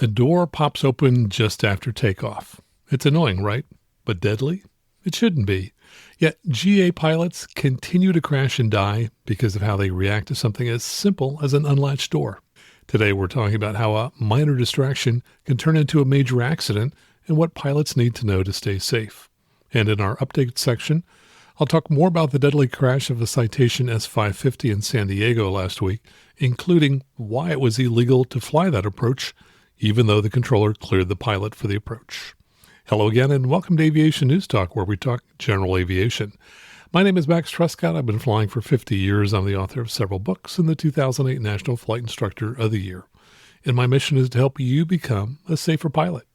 A door pops open just after takeoff. It's annoying, right? But deadly? It shouldn't be. Yet GA pilots continue to crash and die because of how they react to something as simple as an unlatched door. Today we're talking about how a minor distraction can turn into a major accident and what pilots need to know to stay safe. And in our update section, I'll talk more about the deadly crash of a Citation S550 in San Diego last week, including why it was illegal to fly that approach, even though the controller cleared the pilot for the approach. Hello again, and welcome to Aviation News Talk, where we talk general aviation. My name is Max Trescott. I've been flying for 50 years. I'm the author of several books and the 2008 National Flight Instructor of the Year. And my mission is to help you become a safer pilot.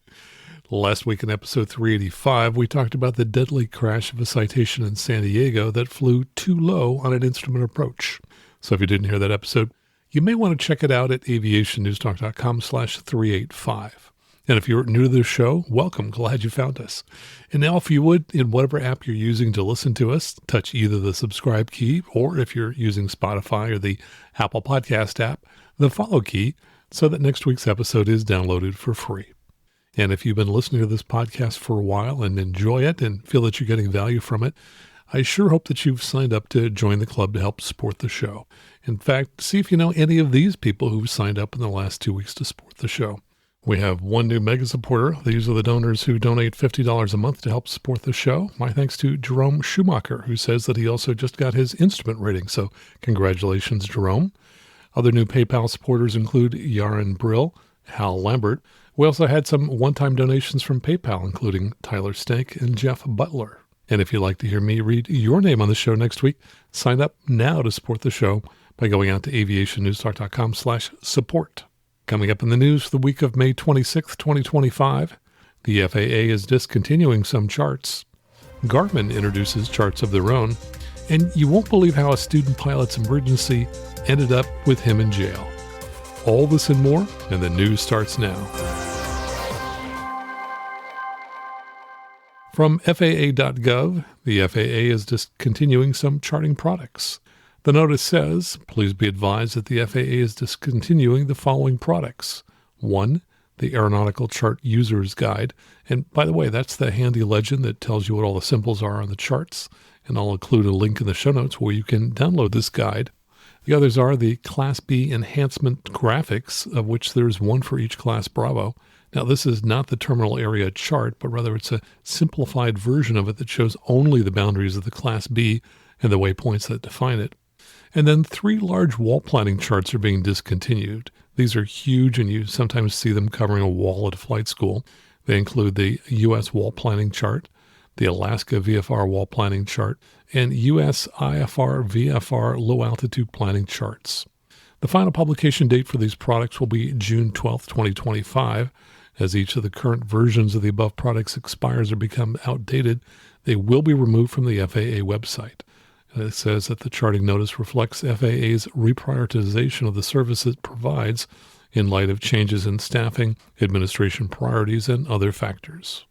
Last week in episode 385, we talked about the deadly crash of a Citation in San Diego that flew too low on an instrument approach. So if you didn't hear that episode, you may want to check it out at aviationnewstalk.com/385. And if you're new to the show, welcome. Glad you found us. And now, if you would, in whatever app you're using to listen to us, touch either the subscribe key, or if you're using Spotify or the Apple Podcast app, the follow key, so that next week's episode is downloaded for free. And if you've been listening to this podcast for a while and enjoy it and feel that you're getting value from it, I sure hope that you've signed up to join the club to help support the show. In fact, see if you know any of these people who've signed up in the last 2 weeks to support the show. We have one new mega supporter. These are the donors who donate $50 a month to help support the show. My thanks to Jerome Schumacher, who says that he also just got his instrument rating. So congratulations, Jerome. Other new PayPal supporters include Yaron Brill, Hal Lambert. We also had some one-time donations from PayPal, including Tyler Stank and Jeff Butler. And if you'd like to hear me read your name on the show next week, sign up now to support the show by going out to aviationnewstalk.com/support. Coming up in the news for the week of May 26, 2025, the FAA is discontinuing some charts. Garmin introduces charts of their own, and you won't believe how a student pilot's emergency ended up with him in jail. All this and more, and the news starts now. From FAA.gov, the FAA is discontinuing some charting products. The notice says, please be advised that the FAA is discontinuing the following products. 1, the Aeronautical Chart User's Guide. And by the way, that's the handy legend that tells you what all the symbols are on the charts. And I'll include a link in the show notes where you can download this guide. The others are the Class B enhancement graphics, of which there's one for each Class Bravo. Now, this is not the terminal area chart, but rather it's a simplified version of it that shows only the boundaries of the Class B and the waypoints that define it. And then 3 large wall planning charts are being discontinued. These are huge, and you sometimes see them covering a wall at a flight school. They include the U.S. wall planning chart, the Alaska VFR wall planning chart, and U.S. IFR VFR low-altitude planning charts. The final publication date for these products will be June 12, 2025. As each of the current versions of the above products expires or become outdated, they will be removed from the FAA website. It says that the charting notice reflects FAA's reprioritization of the services it provides in light of changes in staffing, administration priorities, and other factors.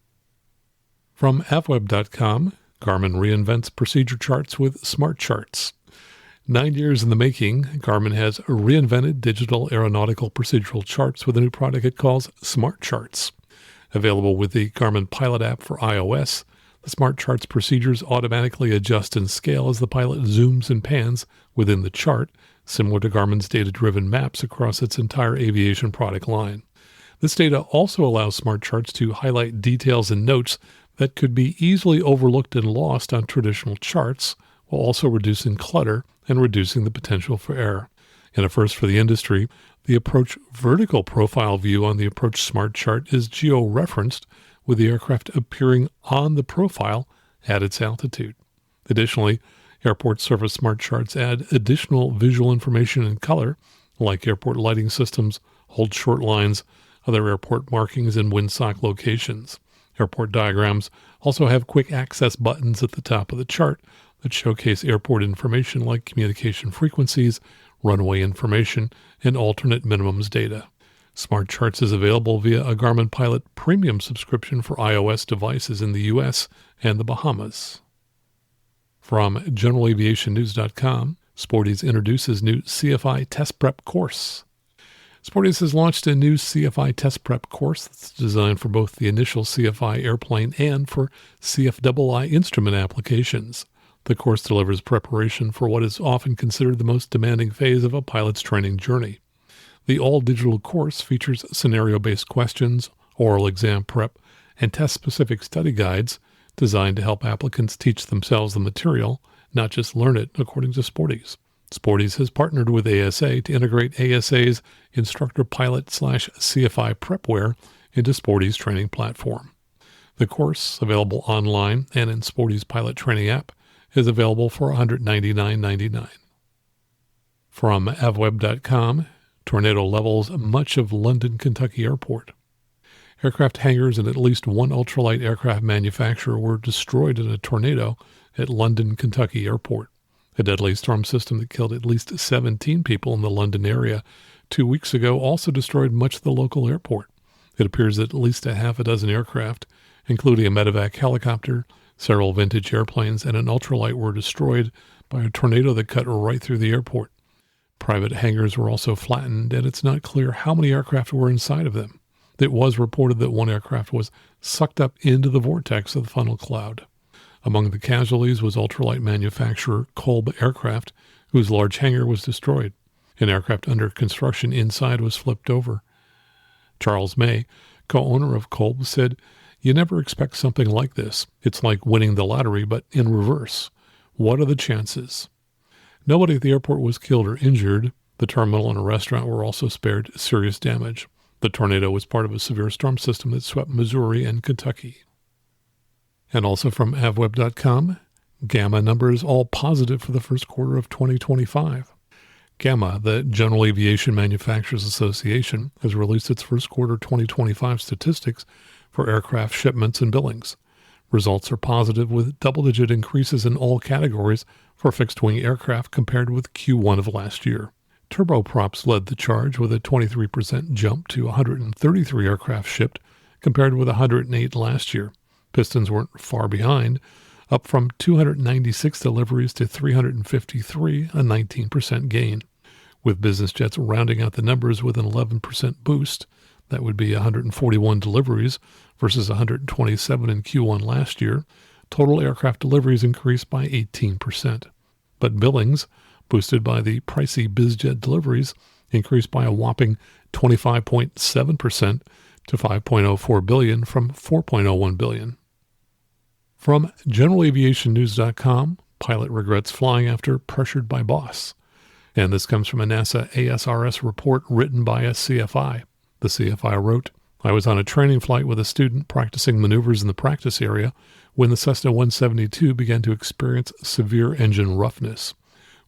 From avweb.com, Garmin reinvents procedure charts with smart charts. 9 years in the making, Garmin has reinvented digital aeronautical procedural charts with a new product it calls Smart Charts. Available with the Garmin Pilot app for iOS, the Smart Charts procedures automatically adjust and scale as the pilot zooms and pans within the chart, similar to Garmin's data-driven maps across its entire aviation product line. This data also allows Smart Charts to highlight details and notes that could be easily overlooked and lost on traditional charts, while also reducing clutter and reducing the potential for error. In a first for the industry, the approach vertical profile view on the approach Smart Chart is geo-referenced, with the aircraft appearing on the profile at its altitude. Additionally, airport surface Smart Charts add additional visual information in color, like airport lighting systems, hold short lines, other airport markings, and windsock locations. Airport diagrams also have quick access buttons at the top of the chart that showcase airport information like communication frequencies, runway information, and alternate minimums data. Smart Charts is available via a Garmin Pilot Premium subscription for iOS devices in the U.S. and the Bahamas. From generalaviationnews.com, Sporties introduces new CFI test prep course. Sporties has launched a new CFI test prep course that's designed for both the initial CFI airplane and for CFII instrument applications. The course delivers preparation for what is often considered the most demanding phase of a pilot's training journey. The all-digital course features scenario-based questions, oral exam prep, and test-specific study guides designed to help applicants teach themselves the material, not just learn it, according to Sporties. Sporties has partnered with ASA to integrate ASA's instructor pilot/CFI prepware into Sporties' training platform. The course, available online and in Sporties' pilot training app, is available for $199.99. From avweb.com, tornado levels much of London, Kentucky airport. Aircraft hangars and at least one ultralight aircraft manufacturer were destroyed in a tornado at London, Kentucky airport. A deadly storm system that killed at least 17 people in the London area 2 weeks ago also destroyed much of the local airport. It appears that at least a half a dozen aircraft, including a medevac helicopter, several vintage airplanes, and an ultralight were destroyed by a tornado that cut right through the airport. Private hangars were also flattened, and it's not clear how many aircraft were inside of them. It was reported that one aircraft was sucked up into the vortex of the funnel cloud. Among the casualties was ultralight manufacturer Kolb Aircraft, whose large hangar was destroyed. An aircraft under construction inside was flipped over. Charles May, co-owner of Kolb, said, "You never expect something like this. It's like winning the lottery, but in reverse. What are the chances?" Nobody at the airport was killed or injured. The terminal and a restaurant were also spared serious damage. The tornado was part of a severe storm system that swept Missouri and Kentucky. And also from avweb.com, Gamma numbers all positive for the first quarter of 2025. Gamma, the General Aviation Manufacturers Association, has released its first quarter 2025 statistics for aircraft shipments and billings. Results are positive with double-digit increases in all categories for fixed-wing aircraft compared with Q1 of last year. Turboprops led the charge with a 23% jump to 133 aircraft shipped compared with 108 last year. Pistons weren't far behind, up from 296 deliveries to 353, a 19% gain. With business jets rounding out the numbers with an 11% boost, that would be 141 deliveries versus 127 in Q1 last year, total aircraft deliveries increased by 18%. But billings, boosted by the pricey bizjet deliveries, increased by a whopping 25.7% to $5.04 billion from $4.01 billion. From generalaviationnews.com, pilot regrets flying after pressured by boss. And this comes from a NASA ASRS report written by a CFI. The CFI wrote, "I was on a training flight with a student practicing maneuvers in the practice area when the Cessna 172 began to experience severe engine roughness.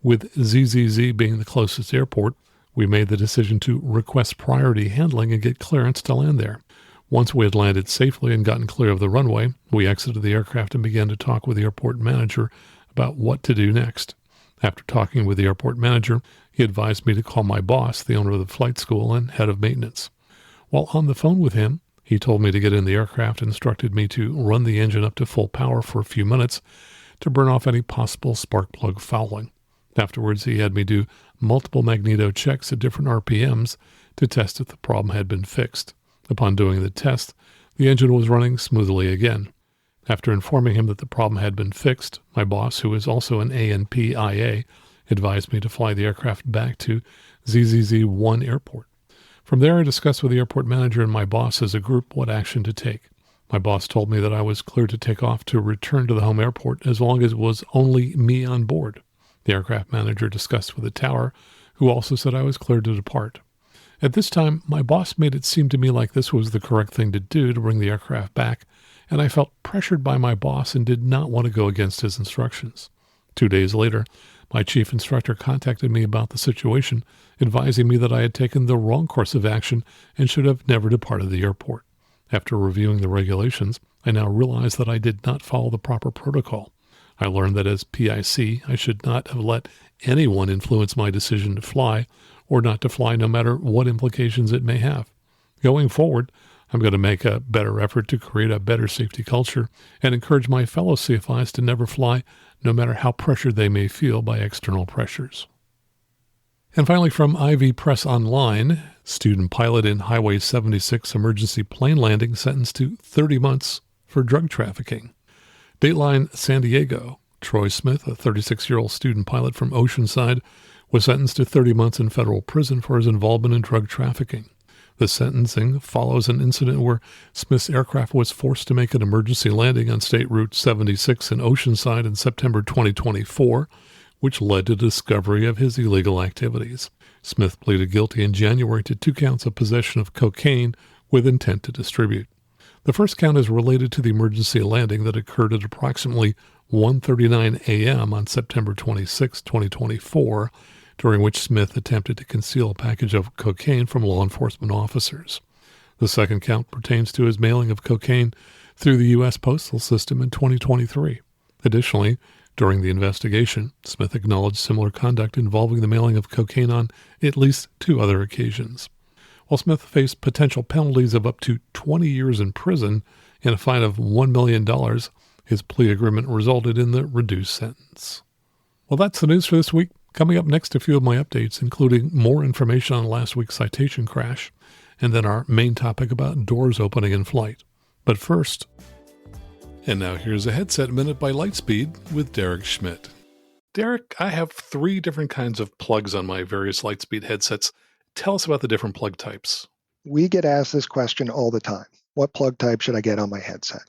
With ZZZ being the closest airport, we made the decision to request priority handling and get clearance to land there. Once we had landed safely and gotten clear of the runway, we exited the aircraft and began to talk with the airport manager about what to do next. After talking with the airport manager, he advised me to call my boss, the owner of the flight school and head of maintenance. While on the phone with him, he told me to get in the aircraft and instructed me to run the engine up to full power for a few minutes to burn off any possible spark plug fouling. Afterwards, he had me do multiple magneto checks at different RPMs to test if the problem had been fixed. Upon doing the test, the engine was running smoothly again. After informing him that the problem had been fixed, my boss, who is also an ANPIA, advised me to fly the aircraft back to ZZZ-1 airport. From there, I discussed with the airport manager and my boss as a group what action to take. My boss told me that I was clear to take off to return to the home airport as long as it was only me on board. The aircraft manager discussed with the tower, who also said I was clear to depart. At this time, my boss made it seem to me like this was the correct thing to do to bring the aircraft back, and I felt pressured by my boss and did not want to go against his instructions. 2 days later, my chief instructor contacted me about the situation, advising me that I had taken the wrong course of action and should have never departed the airport. After reviewing the regulations, I now realize that I did not follow the proper protocol. I learned that as PIC, I should not have let anyone influence my decision to fly or not to fly, no matter what implications it may have. Going forward, I'm going to make a better effort to create a better safety culture and encourage my fellow CFIs to never fly, no matter how pressured they may feel by external pressures." And finally, from IV Press Online, student pilot in Highway 76 emergency plane landing sentenced to 30 months for drug trafficking. Dateline San Diego, Troy Smith, a 36-year-old student pilot from Oceanside, was sentenced to 30 months in federal prison for his involvement in drug trafficking. The sentencing follows an incident where Smith's aircraft was forced to make an emergency landing on State Route 76 in Oceanside in September 2024, which led to the discovery of his illegal activities. Smith pleaded guilty in January to 2 counts of possession of cocaine with intent to distribute. The first count is related to the emergency landing that occurred at approximately 1:39 a.m. on September 26, 2024, during which Smith attempted to conceal a package of cocaine from law enforcement officers. The second count pertains to his mailing of cocaine through the U.S. postal system in 2023. Additionally, during the investigation, Smith acknowledged similar conduct involving the mailing of cocaine on at least 2 other occasions. While Smith faced potential penalties of up to 20 years in prison and a fine of $1 million, his plea agreement resulted in the reduced sentence. Well, that's the news for this week. Coming up next, a few of my updates, including more information on last week's Citation crash, and then our main topic about doors opening in flight. But first, and now here's a Headset Minute by Lightspeed with Derek Schmidt. Derek, I have 3 different kinds of plugs on my various Lightspeed headsets. Tell us about the different plug types. We get asked this question all the time. What plug type should I get on my headset?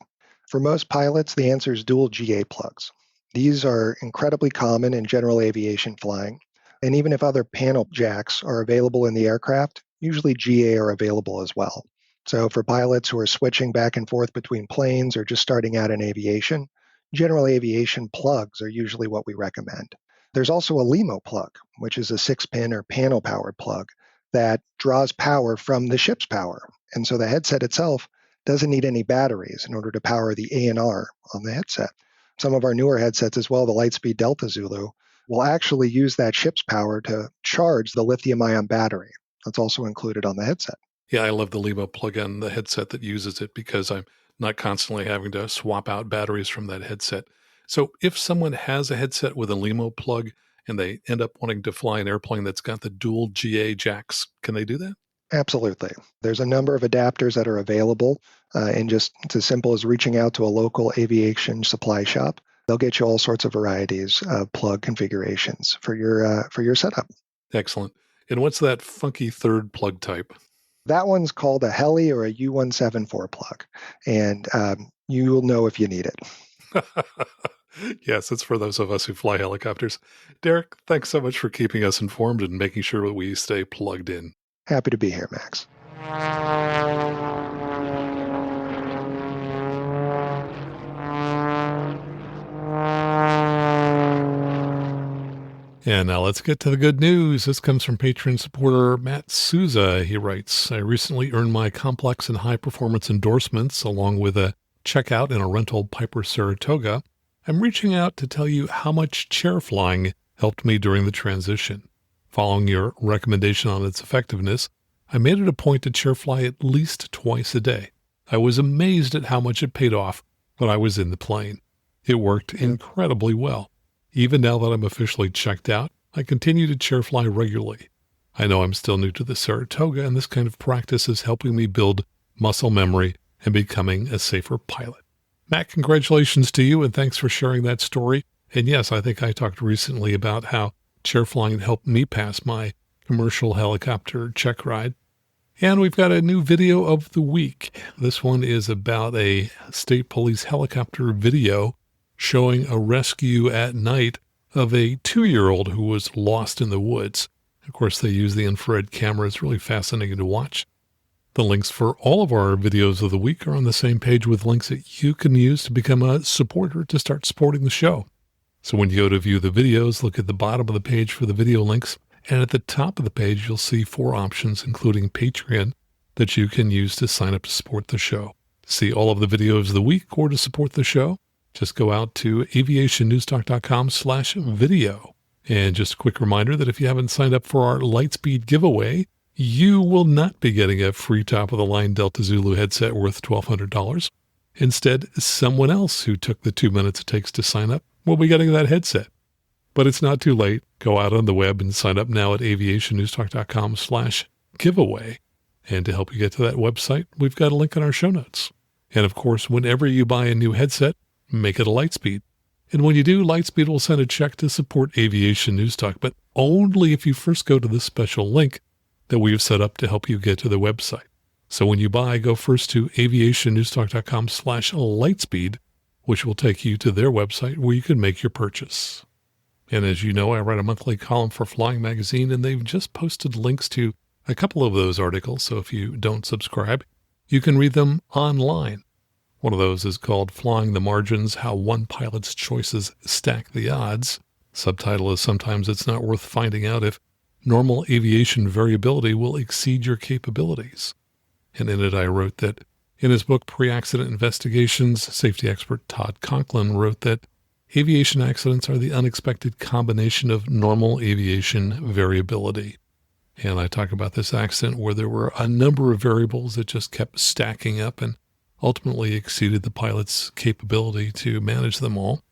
For most pilots, the answer is dual GA plugs. These are incredibly common in general aviation flying, and even if other panel jacks are available in the aircraft, usually GA are available as well. So for pilots who are switching back and forth between planes or just starting out in aviation, general aviation plugs are usually what we recommend. There's also a LEMO plug, which is a 6-pin or panel-powered plug that draws power from the ship's power. And so the headset itself doesn't need any batteries in order to power the ANR on the headset. Some of our newer headsets as well, the Lightspeed Delta Zulu, will actually use that ship's power to charge the lithium-ion battery. That's also included on the headset. Yeah, I love the LEMO plug on the headset that uses it because I'm not constantly having to swap out batteries from that headset. So if someone has a headset with a LEMO plug and they end up wanting to fly an airplane that's got the dual GA jacks, can they do that? Absolutely. There's a number of adapters that are available, and just it's as simple as reaching out to a local aviation supply shop. They'll get you all sorts of varieties of plug configurations for your setup. Excellent. And what's that funky third plug type? That one's called a Heli or a U174 plug, and you will know if you need it. Yes, it's for those of us who fly helicopters. Derek, thanks so much for keeping us informed and making sure that we stay plugged in. Happy to be here, Max. And now let's get to the good news. This comes from Patreon supporter Matt Souza. He writes, I recently earned my complex and high-performance endorsements along with a checkout in a rental Piper Saratoga. I'm reaching out to tell you how much chair flying helped me during the transition. Following your recommendation on its effectiveness, I made it a point to chair fly at least twice a day. I was amazed at how much it paid off when I was in the plane. It worked incredibly well. Even now that I'm officially checked out, I continue to chair fly regularly. I know I'm still new to the Saratoga, and this kind of practice is helping me build muscle memory and becoming a safer pilot. Matt, congratulations to you, and thanks for sharing that story. And yes, I think I talked recently about how chair flying helped me pass my commercial helicopter check ride. And we've got a new video of the week. This one is about a state police helicopter video showing a rescue at night of a 2-year-old who was lost in the woods. Of course, they use the infrared camera. It's really fascinating to watch. The links for all of our videos of the week are on the same page with links that you can use to become a supporter to start supporting the show. So when you go to view the videos, look at the bottom of the page for the video links. And at the top of the page, you'll see 4 options, including Patreon, that you can use to sign up to support the show. To see all of the videos of the week or to support the show, just go out to aviationnewstalk.com/video. And just a quick reminder that if you haven't signed up for our Lightspeed giveaway, you will not be getting a free top-of-the-line Delta Zulu headset worth $1,200. Instead, someone else who took the 2 minutes it takes to sign up will be getting that headset. But it's not too late. Go out on the web and sign up now at aviationnewstalk.com/giveaway. And to help you get to that website, we've got a link in our show notes. And of course, whenever you buy a new headset, make it a Lightspeed. And when you do, Lightspeed will send a check to support Aviation News Talk, but only if you first go to this special link that we have set up to help you get to the website. So when you buy, go first to aviationnewstalk.com/Lightspeed, which will take you to their website where you can make your purchase. And as you know, I write a monthly column for Flying Magazine, and they've just posted links to a couple of those articles. So if you don't subscribe, you can read them online. One of those is called Flying the Margins, How One Pilot's Choices Stack the Odds. Subtitle is Sometimes It's Not Worth Finding Out If Normal Aviation Variability Will Exceed Your Capabilities. And in it, I wrote that in his book, Pre-Accident Investigations, safety expert Todd Conklin wrote that aviation accidents are the unexpected combination of normal aviation variability. And I talk about this accident where there were a number of variables that just kept stacking up and ultimately exceeded the pilot's capability to manage them all.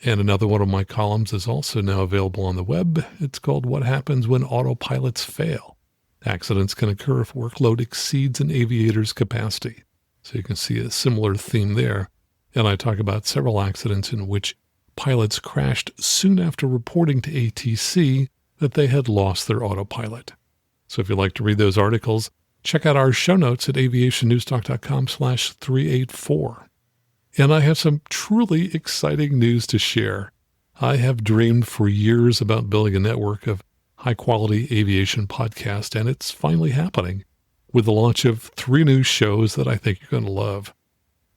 And another one of my columns is also now available on the web. It's called What Happens When Autopilots Fail. Accidents can occur if workload exceeds an aviator's capacity. So you can see a similar theme there. And I talk about several accidents in which pilots crashed soon after reporting to ATC that they had lost their autopilot. So if you'd like to read those articles, check out our show notes at aviationnewstalk.com/384. And I have some truly exciting news to share. I have dreamed for years about building a network of high-quality aviation podcasts, and it's finally happening with the launch of 3 new shows that I think you're going to love.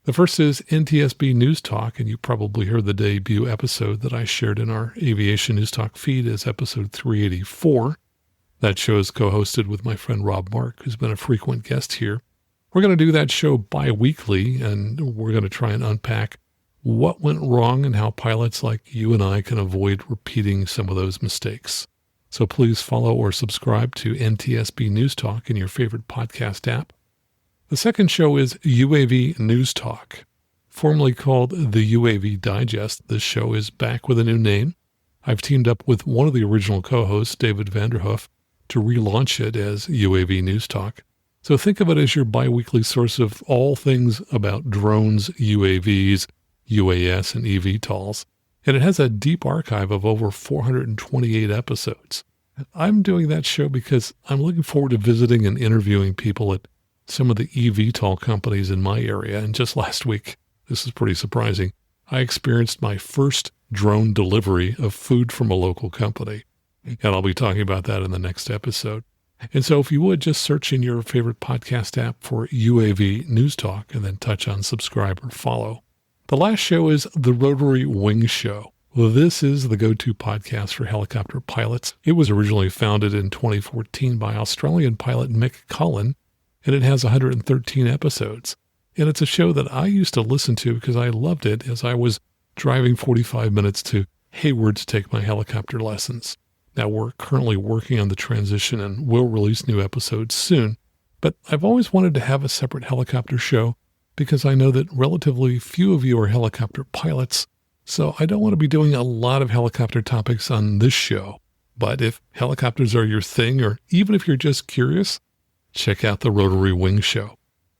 The first is NTSB News Talk, and you probably heard the debut episode that I shared in our Aviation News Talk feed as episode 384. That show is co-hosted with my friend Rob Mark, who's been a frequent guest here. We're going to do that show bi-weekly, and we're going to try and unpack what went wrong and how pilots like you and I can avoid repeating some of those mistakes. So please follow or subscribe to NTSB News Talk in your favorite podcast app. The second show is UAV News Talk. Formerly called the UAV Digest, this show is back with a new name. I've teamed up with one of the original co-hosts, David Vanderhoof, to relaunch it as UAV News Talk. So think of it as your bi-weekly source of all things about drones, UAVs, UAS, and eVTOLs. And it has a deep archive of over 428 episodes. I'm doing that show because I'm looking forward to visiting and interviewing people at some of the eVTOL companies in my area. And just last week, this is pretty surprising, I experienced my first drone delivery of food from a local company. And I'll be talking about that in the next episode. And so if you would, just search in your favorite podcast app for UAV News Talk and then touch on subscribe or follow. The last show is the Rotary Wing Show. Well, this is the go-to podcast for helicopter pilots. It was originally founded in 2014 by Australian pilot Mick Cullen, and it has 113 episodes. And it's a show that I used to listen to because I loved it as I was driving 45 minutes to Hayward to take my helicopter lessons. Now, we're currently working on the transition and will release new episodes soon, but I've always wanted to have a separate helicopter show because I know that relatively few of you are helicopter pilots, so I don't want to be doing a lot of helicopter topics on this show. But if helicopters are your thing, or even if you're just curious, check out the Rotary Wing Show.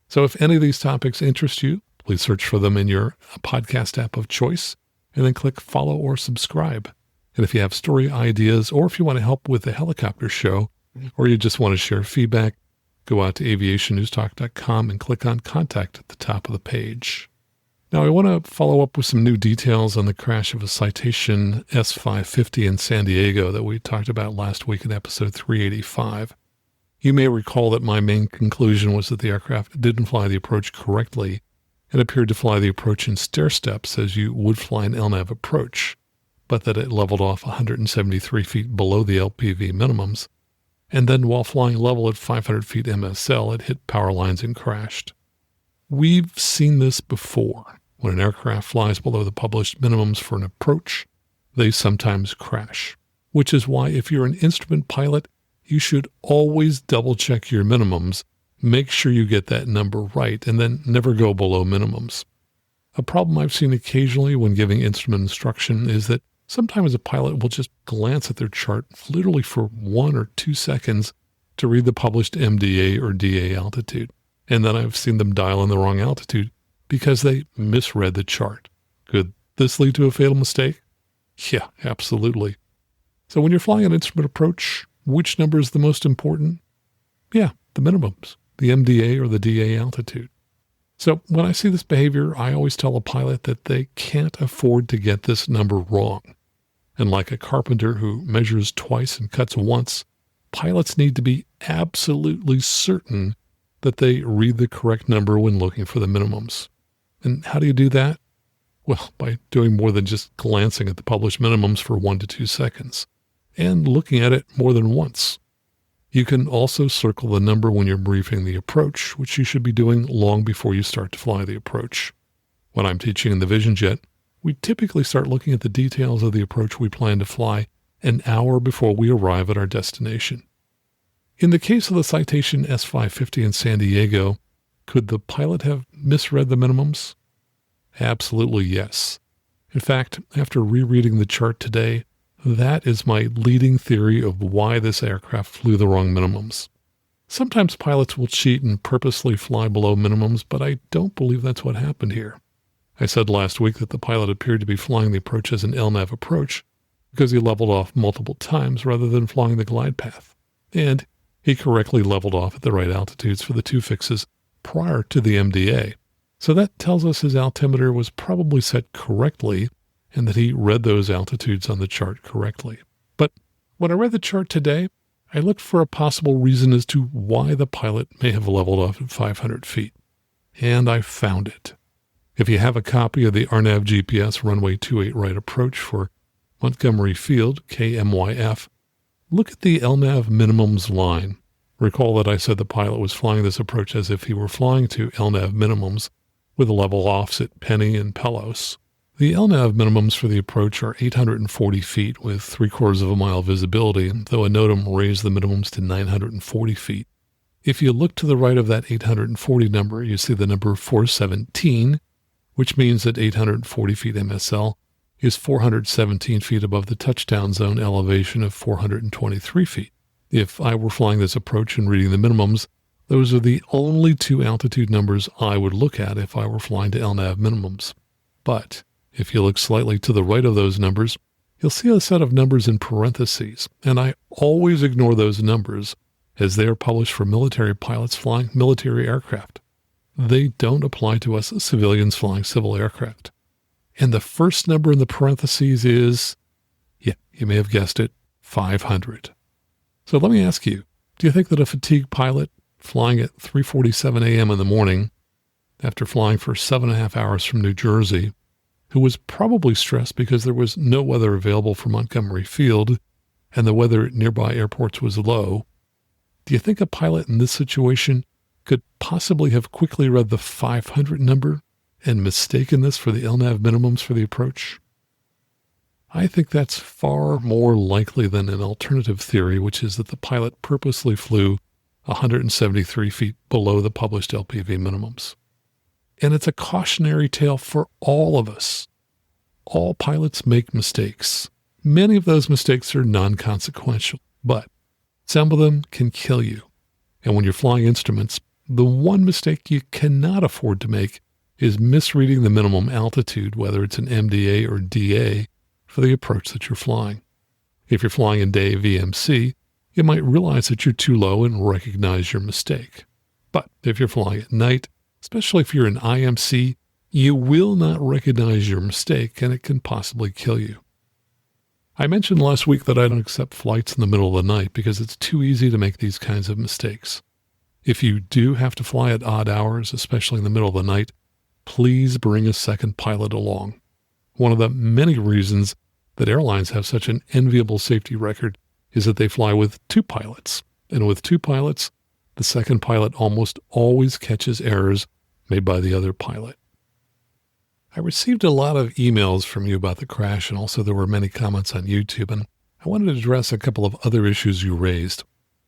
So if any of these topics interest you, please search for them in your podcast app of choice, and then click follow or subscribe. And if you have story ideas, or if you want to help with the helicopter show, or you just want to share feedback, go out to aviationnewstalk.com and click on Contact at the top of the page. Now, I want to follow up with some new details on the crash of a Citation S550 in San Diego that we talked about last week in episode 385. You may recall that my main conclusion was that the aircraft didn't fly the approach correctly and appeared to fly the approach in stair steps as you would fly an LNAV approach, but that it leveled off 173 feet below the LPV minimums, and then while flying level at 500 feet MSL, it hit power lines and crashed. We've seen this before. When an aircraft flies below the published minimums for an approach, they sometimes crash, which is why if you're an instrument pilot, you should always double-check your minimums, make sure you get that number right, and then never go below minimums. A problem I've seen occasionally when giving instrument instruction is that Sometimes a pilot will just glance at their chart literally for 1 or 2 seconds to read the published MDA or DA altitude. And then I've seen them dial in the wrong altitude because they misread the chart. Could this lead to a fatal mistake? Yeah, absolutely. So when you're flying an instrument approach, which number is the most important? Yeah, the minimums, the MDA or the DA altitude. So when I see this behavior, I always tell a pilot that they can't afford to get this number wrong. And like a carpenter who measures twice and cuts once, pilots need to be absolutely certain that they read the correct number when looking for the minimums. And how do you do that? Well, by doing more than just glancing at the published minimums for 1 to 2 seconds and looking at it more than once. You can also circle the number when you're briefing the approach, which you should be doing long before you start to fly the approach. When I'm teaching in the Vision Jet, we typically start looking at the details of the approach we plan to fly an hour before we arrive at our destination. In the case of the Citation S550 in San Diego, could the pilot have misread the minimums? Absolutely yes. In fact, after rereading the chart today, that is my leading theory of why this aircraft flew the wrong minimums. Sometimes pilots will cheat and purposely fly below minimums, but I don't believe that's what happened here. I said last week that the pilot appeared to be flying the approach as an LNAV approach because he leveled off multiple times rather than flying the glide path. And he correctly leveled off at the right altitudes for the 2 fixes prior to the MDA. So that tells us his altimeter was probably set correctly and that he read those altitudes on the chart correctly. But when I read the chart today, I looked for a possible reason as to why the pilot may have leveled off at 500 feet. And I found it. If you have a copy of the RNAV GPS runway 28 right approach for Montgomery Field, KMYF, look at the LNAV minimums line. Recall that I said the pilot was flying this approach as if he were flying to LNAV minimums with level offs at Penny and Pelos. The LNAV minimums for the approach are 840 feet with 3/4 of a mile visibility, though a NOTAM raised the minimums to 940 feet. If you look to the right of that 840 number, you see the number 417, which means that 840 feet MSL is 417 feet above the touchdown zone elevation of 423 feet. If I were flying this approach and reading the minimums, those are the only 2 altitude numbers I would look at if I were flying to LNAV minimums. But if you look slightly to the right of those numbers, you'll see a set of numbers in parentheses, and I always ignore those numbers as they are published for military pilots flying military aircraft. They don't apply to us civilians flying civil aircraft. And the first number in the parentheses is, yeah, you may have guessed it, 500. So let me ask you, do you think that a fatigued pilot flying at 3:47 a.m. in the morning, after flying for 7.5 hours from New Jersey, who was probably stressed because there was no weather available for Montgomery Field and the weather at nearby airports was low, do you think a pilot in this situation could possibly have quickly read the 500 number and mistaken this for the LNAV minimums for the approach? I think that's far more likely than an alternative theory, which is that the pilot purposely flew 173 feet below the published LPV minimums. And it's a cautionary tale for all of us. All pilots make mistakes. Many of those mistakes are non-consequential, but some of them can kill you. And when you're flying instruments, the one mistake you cannot afford to make is misreading the minimum altitude, whether it's an MDA or DA, for the approach that you're flying. If you're flying in day VMC, you might realize that you're too low and recognize your mistake. But if you're flying at night, especially if you're in IMC, you will not recognize your mistake and it can possibly kill you. I mentioned last week that I don't accept flights in the middle of the night because it's too easy to make these kinds of mistakes. If you do have to fly at odd hours, especially in the middle of the night, please bring a second pilot along. One of the many reasons that airlines have such an enviable safety record is that they fly with 2 pilots. And with 2 pilots, the second pilot almost always catches errors made by the other pilot. I received a lot of emails from you about the crash, and also there were many comments on YouTube, and I wanted to address a couple of other issues you raised.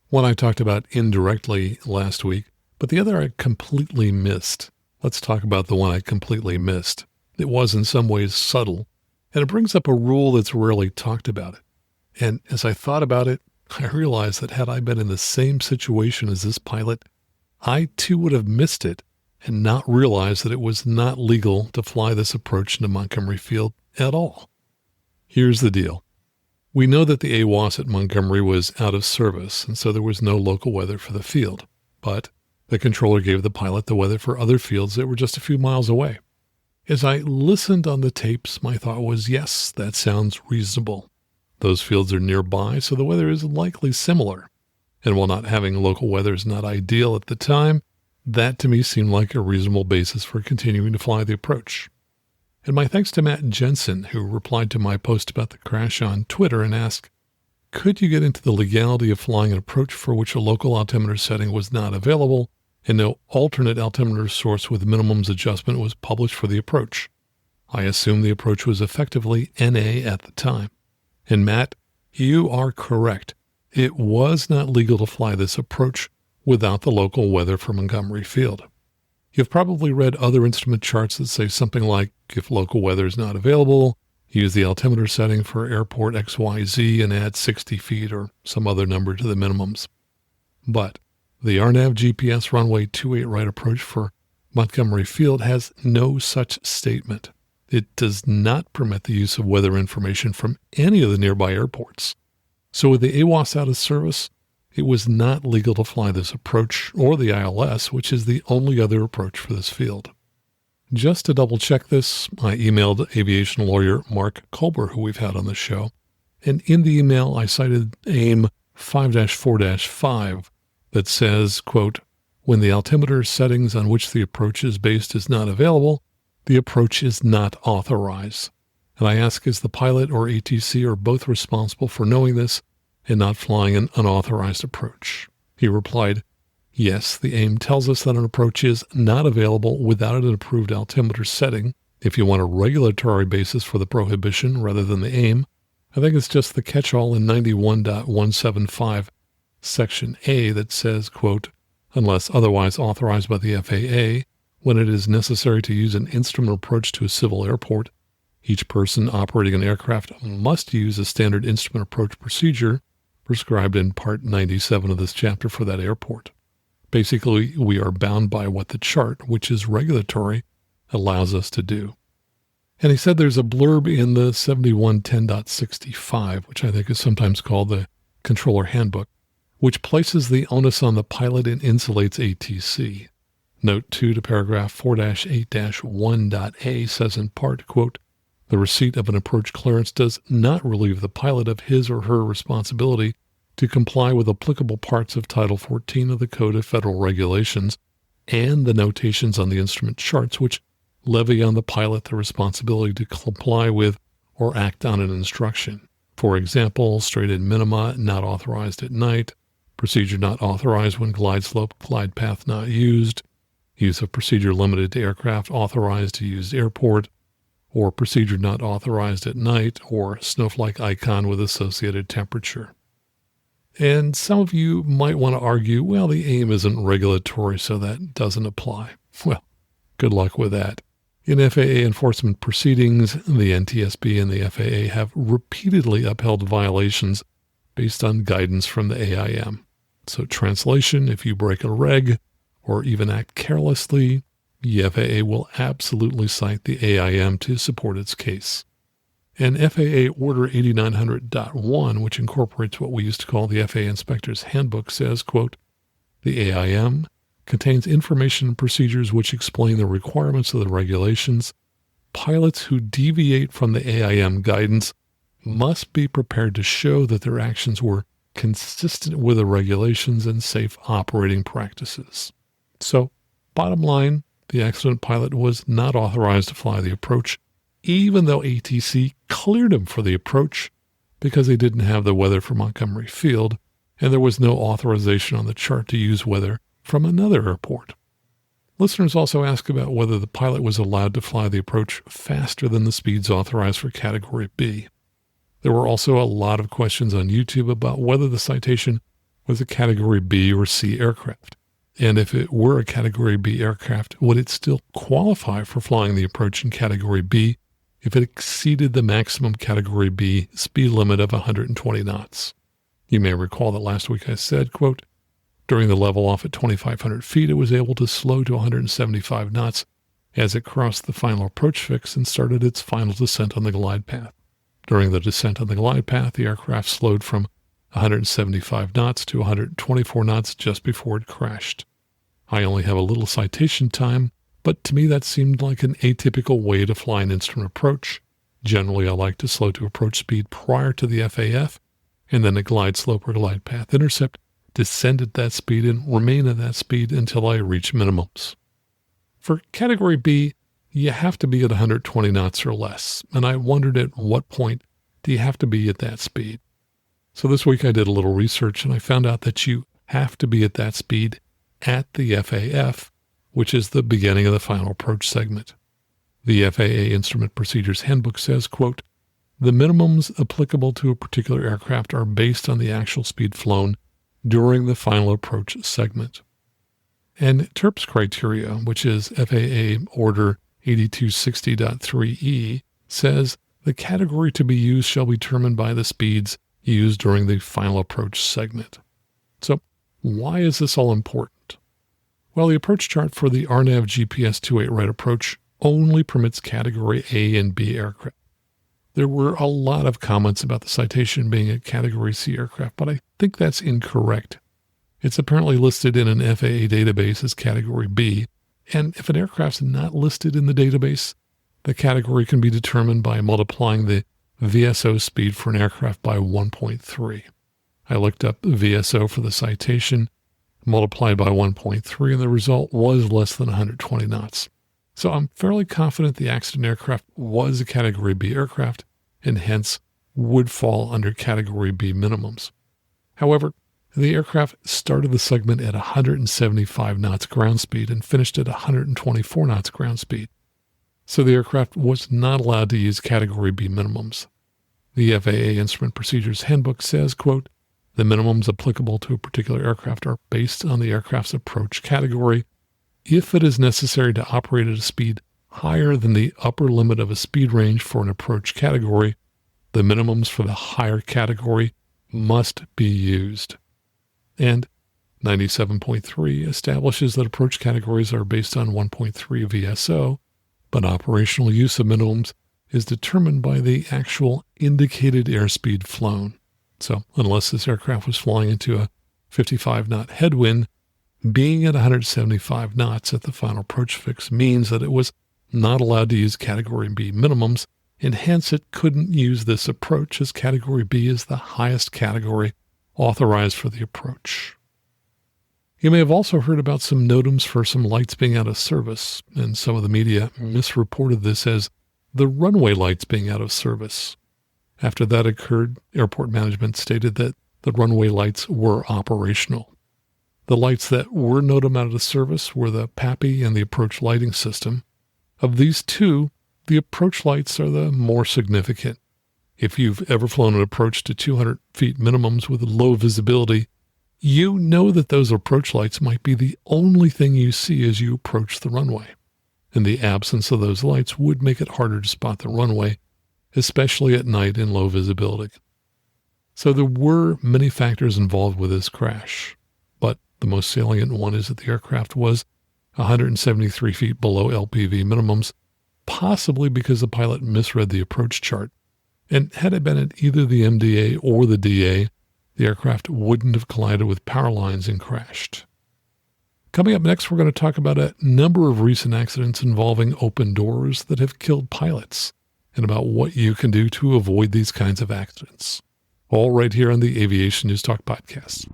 One I talked about indirectly last week, but the other I completely missed. Let's talk about the one I completely missed. It was in some ways subtle, And it brings up a rule that's rarely talked about. And as I thought about it, I realized that had I been in the same situation as this pilot, I too would have missed it and not realized that it was not legal to fly this approach into Montgomery Field at all. Here's the deal. We know that the AWOS at Montgomery was out of service, and so there was no local weather for the field. But the controller gave the pilot the weather for other fields that were just a few miles away. As I listened on the tapes, my thought was, yes, that sounds reasonable. Those fields are nearby, so the weather is likely similar. And while not having local weather is not ideal at the time, that to me seemed like a reasonable basis for continuing to fly the approach. And my thanks to Matt Jensen, who replied to my post about the crash on Twitter and asked, could you get into the legality of flying an approach for which a local altimeter setting was not available and no alternate altimeter source with minimums adjustment was published for the approach? I assume the approach was effectively NA at the time. And Matt, you are correct. It was not legal to fly this approach without the local weather for Montgomery Field. You've probably read other instrument charts that say something like, if local weather is not available, use the altimeter setting for airport XYZ and add 60 feet or some other number to the minimums. But the RNAV GPS runway 28 right approach for Montgomery Field has no such statement. It does not permit the use of weather information from any of the nearby airports. So with the AWOS out of service, it was not legal to fly this approach or the ILS, which is the only other approach for this field. Just to double check this, I emailed aviation lawyer Mark Kolber, who we've had on the show, and in the email I cited AIM 5-4-5 that says, quote, when the altimeter settings on which the approach is based is not available, the approach is not authorized. And I ask, is the pilot or ATC or both responsible for knowing this and not flying an unauthorized approach? He replied, yes, the AIM tells us that an approach is not available without an approved altimeter setting. If you want a regulatory basis for the prohibition rather than the AIM, I think it's just the catch-all in 91.175 Section A that says, quote, unless otherwise authorized by the FAA, when it is necessary to use an instrument approach to a civil airport, each person operating an aircraft must use a standard instrument approach procedure prescribed in Part 97 of this chapter for that airport. Basically, we are bound by what the chart, which is regulatory, allows us to do. And he said there's a blurb in the 7110.65, which I think is sometimes called the Controller Handbook, which places the onus on the pilot and insulates ATC. Note 2 to paragraph 4-8-1.a says in part, quote, the receipt of an approach clearance does not relieve the pilot of his or her responsibility to comply with applicable parts of Title 14 of the Code of Federal Regulations and the notations on the instrument charts, which levy on the pilot the responsibility to comply with or act on an instruction. For example, straight-in minima not authorized at night, procedure not authorized when glide slope, glide path not used, use of procedure limited to aircraft authorized to use airport, or procedure not authorized at night, or snowflake icon with associated temperature. And some of you might want to argue, well, the AIM isn't regulatory, so that doesn't apply. Well, good luck with that. In FAA enforcement proceedings, the NTSB and the FAA have repeatedly upheld violations based on guidance from the AIM. So translation, if you break a reg or even act carelessly, the FAA will absolutely cite the AIM to support its case. And FAA Order 8900.1, which incorporates what we used to call the FAA Inspector's Handbook, says, quote, the AIM contains information and procedures which explain the requirements of the regulations. Pilots who deviate from the AIM guidance must be prepared to show that their actions were consistent with the regulations and safe operating practices. So, bottom line, the accident pilot was not authorized to fly the approach, even though ATC cleared him for the approach because they didn't have the weather for Montgomery Field, and there was no authorization on the chart to use weather from another airport. Listeners also ask about whether the pilot was allowed to fly the approach faster than the speeds authorized for Category B. There were also a lot of questions on YouTube about whether the Citation was a Category B or C aircraft. And if it were a Category B aircraft, would it still qualify for flying the approach in Category B if it exceeded the maximum Category B speed limit of 120 knots. You may recall that last week I said, quote, during the level off at 2,500 feet, it was able to slow to 175 knots as it crossed the final approach fix and started its final descent on the glide path. During the descent on the glide path, the aircraft slowed from 175 knots to 124 knots just before it crashed. I only have a little citation time, but to me that seemed like an atypical way to fly an instrument approach. Generally, I like to slow to approach speed prior to the FAF, and then a glide slope or glide path intercept, descend at that speed, and remain at that speed until I reach minimums. For Category B, you have to be at 120 knots or less, and I wondered at what point do you have to be at that speed. So this week I did a little research, and I found out that you have to be at that speed at the FAF, which is the beginning of the final approach segment. The FAA Instrument Procedures Handbook says, quote, the minimums applicable to a particular aircraft are based on the actual speed flown during the final approach segment. And TERP's criteria, which is FAA Order 8260.3E, says the category to be used shall be determined by the speeds used during the final approach segment. So why is this all important? Well, the approach chart for the RNAV GPS 28 right approach only permits Category A and B aircraft. There were a lot of comments about the Citation being a Category C aircraft, but I think that's incorrect. It's apparently listed in an FAA database as Category B, and if an aircraft's not listed in the database, the category can be determined by multiplying the VSO speed for an aircraft by 1.3. I looked up VSO for the Citation, multiplied by 1.3, and the result was less than 120 knots. So I'm fairly confident the accident aircraft was a Category B aircraft, and hence would fall under Category B minimums. However, the aircraft started the segment at 175 knots ground speed and finished at 124 knots ground speed. So the aircraft was not allowed to use Category B minimums. The FAA Instrument Procedures Handbook says, quote, the minimums applicable to a particular aircraft are based on the aircraft's approach category. If it is necessary to operate at a speed higher than the upper limit of a speed range for an approach category, the minimums for the higher category must be used. And 97.3 establishes that approach categories are based on 1.3 VSO, but operational use of minimums is determined by the actual indicated airspeed flown. So unless this aircraft was flying into a 55-knot headwind, being at 175 knots at the final approach fix means that it was not allowed to use Category B minimums, and hence it couldn't use this approach as Category B is the highest category authorized for the approach. You may have also heard about some NOTAMs for some lights being out of service, and some of the media misreported this as the runway lights being out of service. After that occurred, airport management stated that the runway lights were operational. The lights that were NOTAM out of service were the PAPI and the approach lighting system. Of these two, the approach lights are the more significant. If you've ever flown an approach to 200 feet minimums with low visibility, you know that those approach lights might be the only thing you see as you approach the runway. And the absence of those lights would make it harder to spot the runway, especially at night in low visibility. So there were many factors involved with this crash, but the most salient one is that the aircraft was 173 feet below LPV minimums, possibly because the pilot misread the approach chart. And had it been at either the MDA or the DA, the aircraft wouldn't have collided with power lines and crashed. Coming up next, we're going to talk about a number of recent accidents involving open doors that have killed pilots, and about what you can do to avoid these kinds of accidents. All right here on the Aviation News Talk podcast.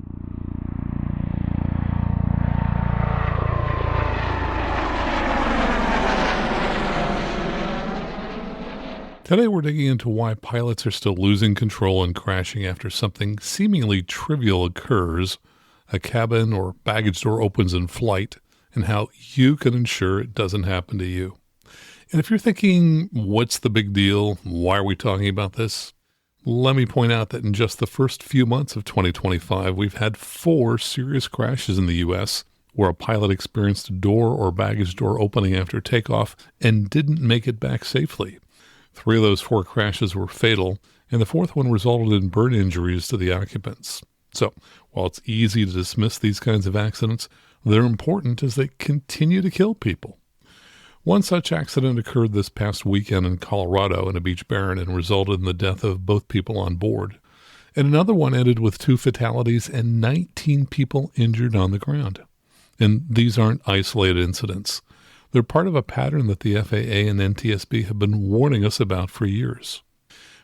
Today we're digging into why pilots are still losing control and crashing after something seemingly trivial occurs, a cabin or baggage door opens in flight, and how you can ensure it doesn't happen to you. And if you're thinking, what's the big deal? Why are we talking about this? Let me point out that in just the first few months of 2025, we've had 4 serious crashes in the U.S. where a pilot experienced a door or baggage door opening after takeoff and didn't make it back safely. 3 of those 4 crashes were fatal, and the 4th one resulted in burn injuries to the occupants. So, while it's easy to dismiss these kinds of accidents, they're important as they continue to kill people. One such accident occurred this past weekend in Colorado in a Beech Baron and resulted in the death of both people on board. And another one ended with 2 fatalities and 19 people injured on the ground. And these aren't isolated incidents. They're part of a pattern that the FAA and NTSB have been warning us about for years.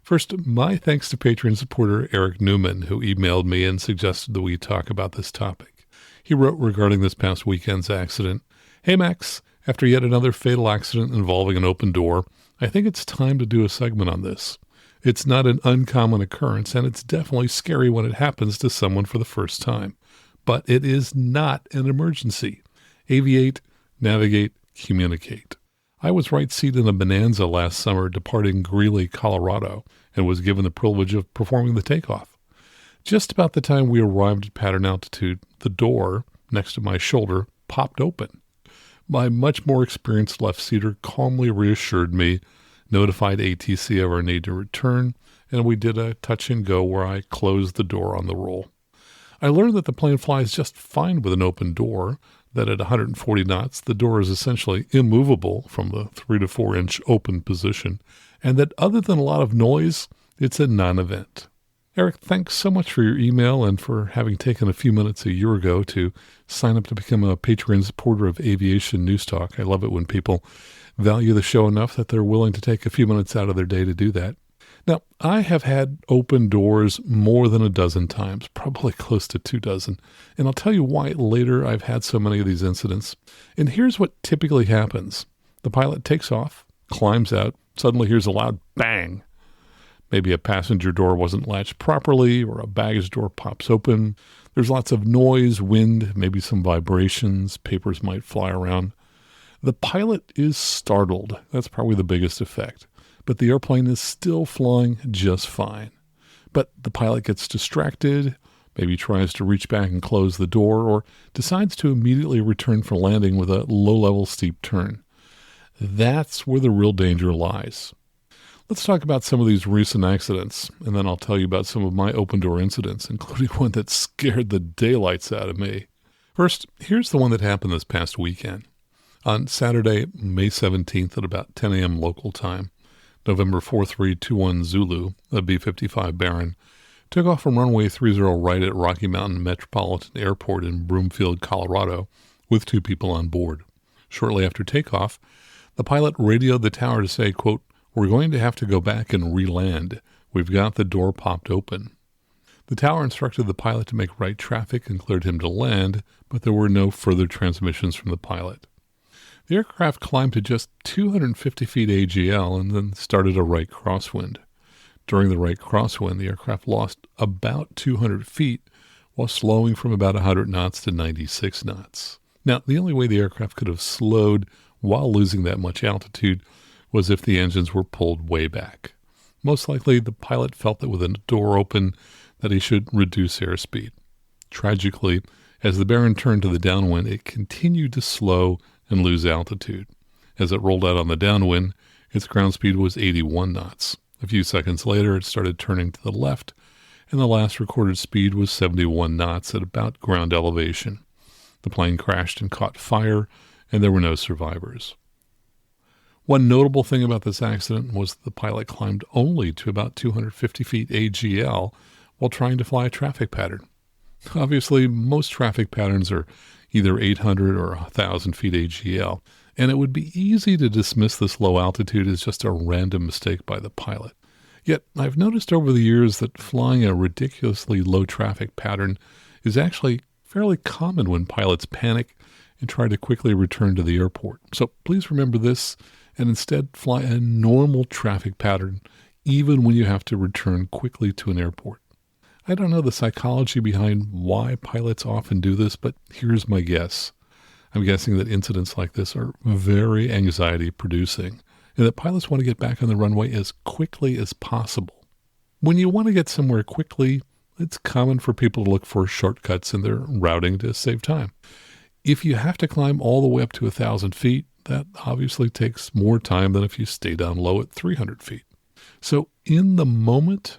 First, my thanks to Patreon supporter Eric Newman, who emailed me and suggested that we talk about this topic. He wrote regarding this past weekend's accident, "Hey Max, after yet another fatal accident involving an open door, I think it's time to do a segment on this. It's not an uncommon occurrence, and it's definitely scary when it happens to someone for the first time. But it is not an emergency. Aviate, navigate, communicate." I was right seat in a Bonanza last summer departing Greeley, Colorado, and was given the privilege of performing the takeoff. Just about the time we arrived at pattern altitude, the door next to my shoulder popped open. My much more experienced left-seater calmly reassured me, notified ATC of our need to return, and we did a touch and go where I closed the door on the roll. I learned that the plane flies just fine with an open door, that at 140 knots, the door is essentially immovable from the 3 to 4 inch open position, and that other than a lot of noise, it's a non-event. Eric, thanks so much for your email and for having taken a few minutes a year ago to sign up to become a Patreon supporter of Aviation News Talk. I love it when people value the show enough that they're willing to take a few minutes out of their day to do that. Now, I have had open doors more than a dozen times, probably close to 2 dozen, and I'll tell you why later I've had so many of these incidents. And here's what typically happens. The pilot takes off, climbs out, suddenly hears a loud bang. Maybe a passenger door wasn't latched properly, or a baggage door pops open. There's lots of noise, wind, maybe some vibrations, papers might fly around. The pilot is startled. That's probably the biggest effect. But the airplane is still flying just fine. But the pilot gets distracted, maybe tries to reach back and close the door, or decides to immediately return for landing with a low-level steep turn. That's where the real danger lies. Let's talk about some of these recent accidents, and then I'll tell you about some of my open-door incidents, including one that scared the daylights out of me. First, here's the one that happened this past weekend. On Saturday, May 17th at about 10 a.m. local time, November 4321 Zulu, a B-55 Baron, took off from runway 30 right at Rocky Mountain Metropolitan Airport in Broomfield, Colorado, with 2 people on board. Shortly after takeoff, the pilot radioed the tower to say, quote, "We're going to have to go back and re-land. We've got the door popped open." The tower instructed the pilot to make right traffic and cleared him to land, but there were no further transmissions from the pilot. The aircraft climbed to just 250 feet AGL and then started a right crosswind. During the right crosswind, the aircraft lost about 200 feet while slowing from about 100 knots to 96 knots. Now, the only way the aircraft could have slowed while losing that much altitude was if the engines were pulled way back. Most likely, the pilot felt that with a door open that he should reduce airspeed. Tragically, as the Baron turned to the downwind, it continued to slow and lose altitude. As it rolled out on the downwind, its ground speed was 81 knots. A few seconds later, it started turning to the left, and the last recorded speed was 71 knots at about ground elevation. The plane crashed and caught fire, and there were no survivors. One notable thing about this accident was that the pilot climbed only to about 250 feet AGL while trying to fly a traffic pattern. Obviously, most traffic patterns are either 800 or 1,000 feet AGL, and it would be easy to dismiss this low altitude as just a random mistake by the pilot. Yet, I've noticed over the years that flying a ridiculously low traffic pattern is actually fairly common when pilots panic and try to quickly return to the airport. So please remember this and instead fly a normal traffic pattern even when you have to return quickly to an airport. I don't know the psychology behind why pilots often do this, but here's my guess. I'm guessing that incidents like this are very anxiety-producing, and that pilots want to get back on the runway as quickly as possible. When you want to get somewhere quickly, it's common for people to look for shortcuts in their routing to save time. If you have to climb all the way up to 1,000 feet, that obviously takes more time than if you stay down low at 300 feet. So in the moment,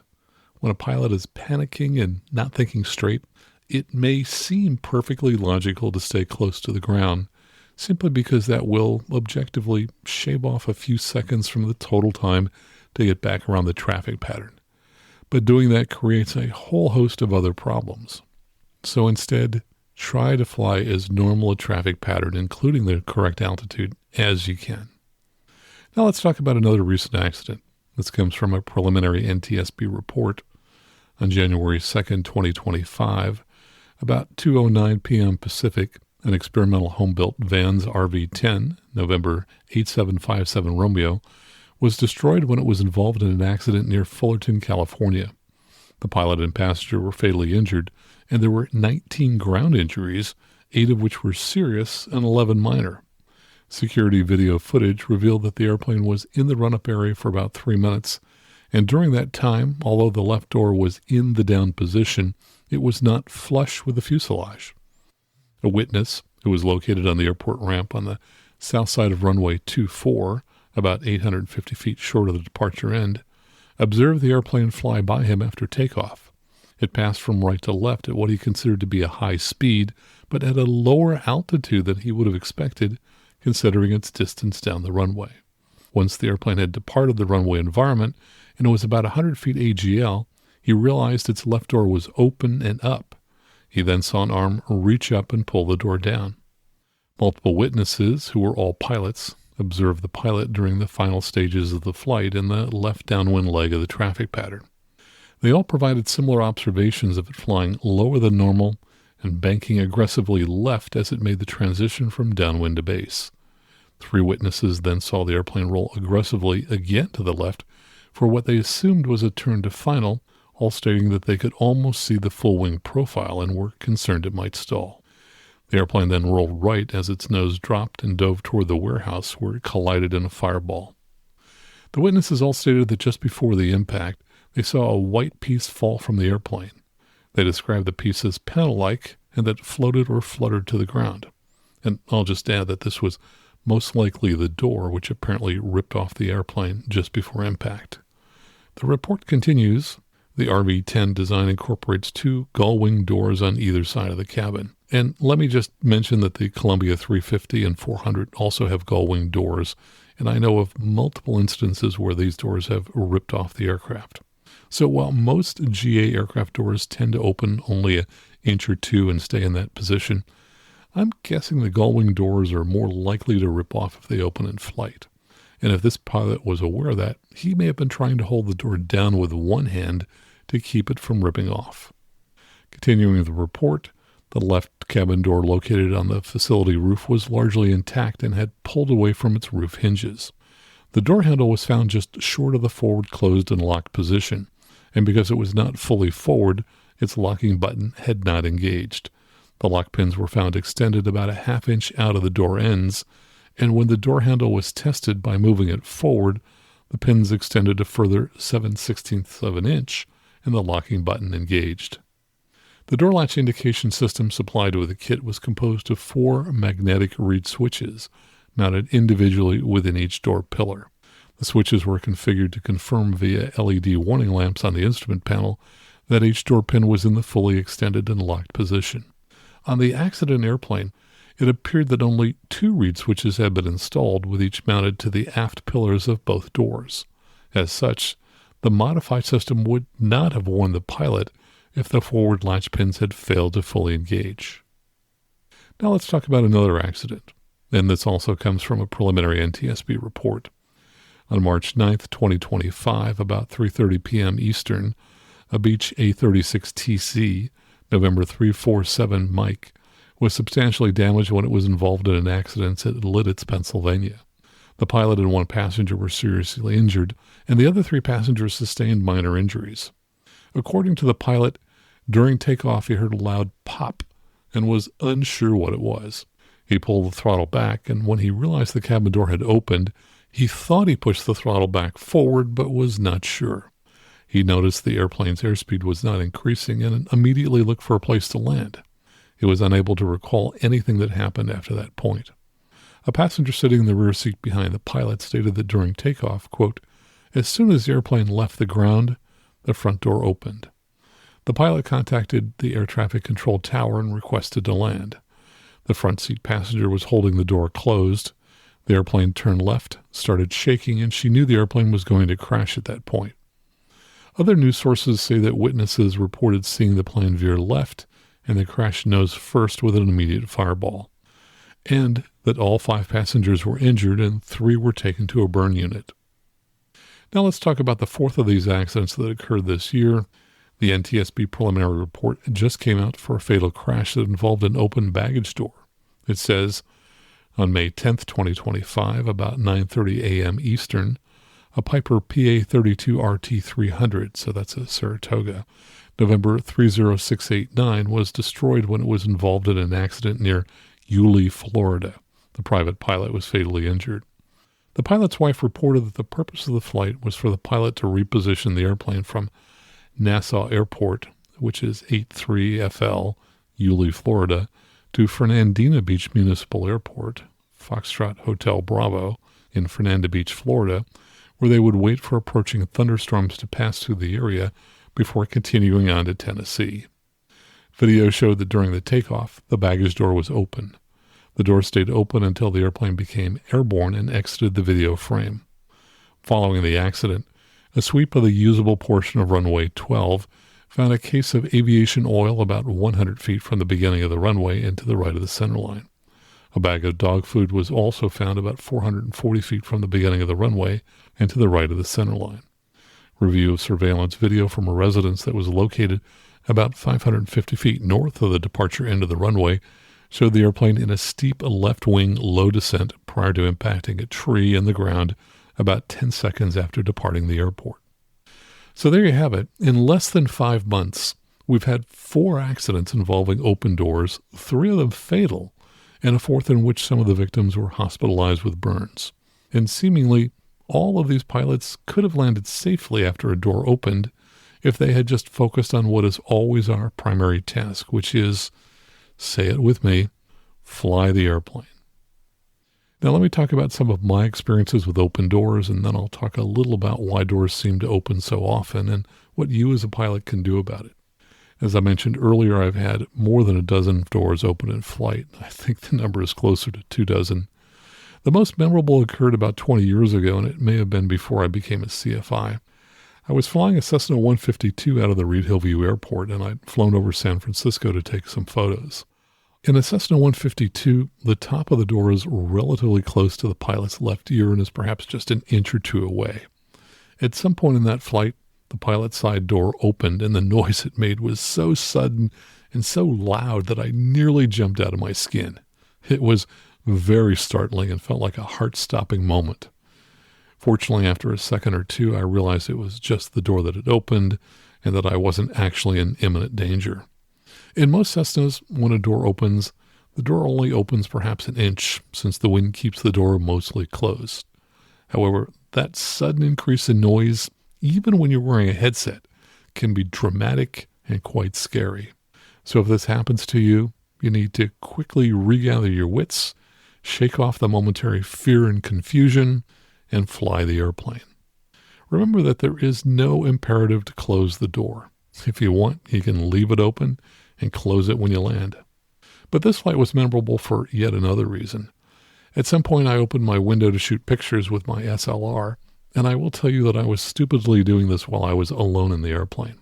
when a pilot is panicking and not thinking straight, it may seem perfectly logical to stay close to the ground, simply because that will objectively shave off a few seconds from the total time to get back around the traffic pattern. But doing that creates a whole host of other problems. So instead, try to fly as normal a traffic pattern, including the correct altitude, as you can. Now let's talk about another recent accident. This comes from a preliminary NTSB report on January 2nd, 2025. About 2:09 p.m. Pacific, an experimental home-built Vans RV-10, November 8757 Romeo, was destroyed when it was involved in an accident near Fullerton, California. The pilot and passenger were fatally injured, and there were 19 ground injuries, 8 of which were serious and 11 minor. Security video footage revealed that the airplane was in the run-up area for about 3 minutes, and during that time, although the left door was in the down position, it was not flush with the fuselage. A witness, who was located on the airport ramp on the south side of runway 24, about 850 feet short of the departure end, observed the airplane fly by him after takeoff. It passed from right to left at what he considered to be a high speed, but at a lower altitude than he would have expected, considering its distance down the runway. Once the airplane had departed the runway environment and it was about 100 feet AGL, he realized its left door was open and up. He then saw an arm reach up and pull the door down. Multiple witnesses, who were all pilots, observed the pilot during the final stages of the flight in the left downwind leg of the traffic pattern. They all provided similar observations of it flying lower than normal and banking aggressively left as it made the transition from downwind to base. 3 witnesses then saw the airplane roll aggressively again to the left for what they assumed was a turn to final, all stating that they could almost see the full wing profile and were concerned it might stall. The airplane then rolled right as its nose dropped and dove toward the warehouse where it collided in a fireball. The witnesses all stated that just before the impact, they saw a white piece fall from the airplane. They described the piece as panel-like and that it floated or fluttered to the ground. And I'll just add that this was most likely the door, which apparently ripped off the airplane just before impact. The report continues. The RV-10 design incorporates 2 gull-wing doors on either side of the cabin. And let me just mention that the Columbia 350 and 400 also have gull-wing doors, and I know of multiple instances where these doors have ripped off the aircraft. So while most GA aircraft doors tend to open only an inch or 2 and stay in that position, I'm guessing the gull-wing doors are more likely to rip off if they open in flight. And if this pilot was aware of that, he may have been trying to hold the door down with one hand to keep it from ripping off. Continuing the report, the left cabin door located on the facility roof was largely intact and had pulled away from its roof hinges. The door handle was found just short of the forward closed and locked position, and because it was not fully forward, its locking button had not engaged. The lock pins were found extended about a half inch out of the door ends, and when the door handle was tested by moving it forward, the pins extended a further 7/16 of an inch, and the locking button engaged. The door latch indication system supplied with the kit was composed of 4 magnetic reed switches, mounted individually within each door pillar. The switches were configured to confirm via LED warning lamps on the instrument panel that each door pin was in the fully extended and locked position. On the accident airplane, it appeared that only 2 reed switches had been installed, with each mounted to the aft pillars of both doors. As such, the modified system would not have warned the pilot if the forward latch pins had failed to fully engage. Now let's talk about another accident, and this also comes from a preliminary NTSB report. On March 9th, 2025, about 3:30 p.m. Eastern, a Beech A36TC, November 347 Mike, was substantially damaged when it was involved in an accident at Lititz, Pennsylvania. The pilot and 1 passenger were seriously injured, and the other 3 passengers sustained minor injuries. According to the pilot, during takeoff he heard a loud pop and was unsure what it was. He pulled the throttle back, and when he realized the cabin door had opened, he thought he pushed the throttle back forward but was not sure. He noticed the airplane's airspeed was not increasing and immediately looked for a place to land. He was unable to recall anything that happened after that point. A passenger sitting in the rear seat behind the pilot stated that during takeoff, quote, "As soon as the airplane left the ground, the front door opened. The pilot contacted the air traffic control tower and requested to land. The front seat passenger was holding the door closed. The airplane turned left, started shaking, and she knew the airplane was going to crash at that point." Other news sources say that witnesses reported seeing the plane veer left and the crash nose first with an immediate fireball, and that all 5 passengers were injured and 3 were taken to a burn unit. Now let's talk about the 4th of these accidents that occurred this year. The NTSB preliminary report just came out for a fatal crash that involved an open baggage door. It says, on May 10th, 2025, about 9:30 a.m. Eastern, a Piper PA32RT300, so that's a Saratoga, November 30689, was destroyed when it was involved in an accident near Yulee, Florida. The private pilot was fatally injured. The pilot's wife reported that the purpose of the flight was for the pilot to reposition the airplane from Nassau Airport, which is 83FL, Yulee, Florida, to Fernandina Beach Municipal Airport, Foxtrot Hotel Bravo, in Fernandina Beach, Florida, where they would wait for approaching thunderstorms to pass through the area before continuing on to Tennessee. Video showed that during the takeoff, the baggage door was open. The door stayed open until the airplane became airborne and exited the video frame. Following the accident, a sweep of the usable portion of runway 12 found a case of aviation oil about 100 feet from the beginning of the runway and to the right of the center line. A bag of dog food was also found about 440 feet from the beginning of the runway and to the right of the center line. Review of surveillance video from a residence that was located about 550 feet north of the departure end of the runway showed the airplane in a steep left-wing low descent prior to impacting a tree in the ground about 10 seconds after departing the airport. So there you have it. In less than 5 months, we've had 4 accidents involving open doors, 3 of them fatal, and a 4th in which some of the victims were hospitalized with burns. And seemingly, all of these pilots could have landed safely after a door opened if they had just focused on what is always our primary task, which is, say it with me, fly the airplane. Now let me talk about some of my experiences with open doors, and then I'll talk a little about why doors seem to open so often and what you as a pilot can do about it. As I mentioned earlier, I've had more than a dozen doors open in flight. I think the number is closer to 2 dozen. The most memorable occurred about 20 years ago, and it may have been before I became a CFI. I was flying a Cessna 152 out of the Reed Hillview Airport, and I'd flown over San Francisco to take some photos. In a Cessna 152, the top of the door is relatively close to the pilot's left ear and is perhaps just an inch or 2 away. At some point in that flight, the pilot's side door opened, and the noise it made was so sudden and so loud that I nearly jumped out of my skin. It was very startling and felt like a heart-stopping moment. Fortunately, after a second or 2, I realized it was just the door that had opened and that I wasn't actually in imminent danger. In most Cessnas, when a door opens, the door only opens perhaps an inch, since the wind keeps the door mostly closed. However, that sudden increase in noise, even when you're wearing a headset, can be dramatic and quite scary. So if this happens to you, you need to quickly regather your wits, shake off the momentary fear and confusion, and fly the airplane. Remember that there is no imperative to close the door. If you want, you can leave it open and close it when you land. But this flight was memorable for yet another reason. At some point, I opened my window to shoot pictures with my SLR, and I will tell you that I was stupidly doing this while I was alone in the airplane.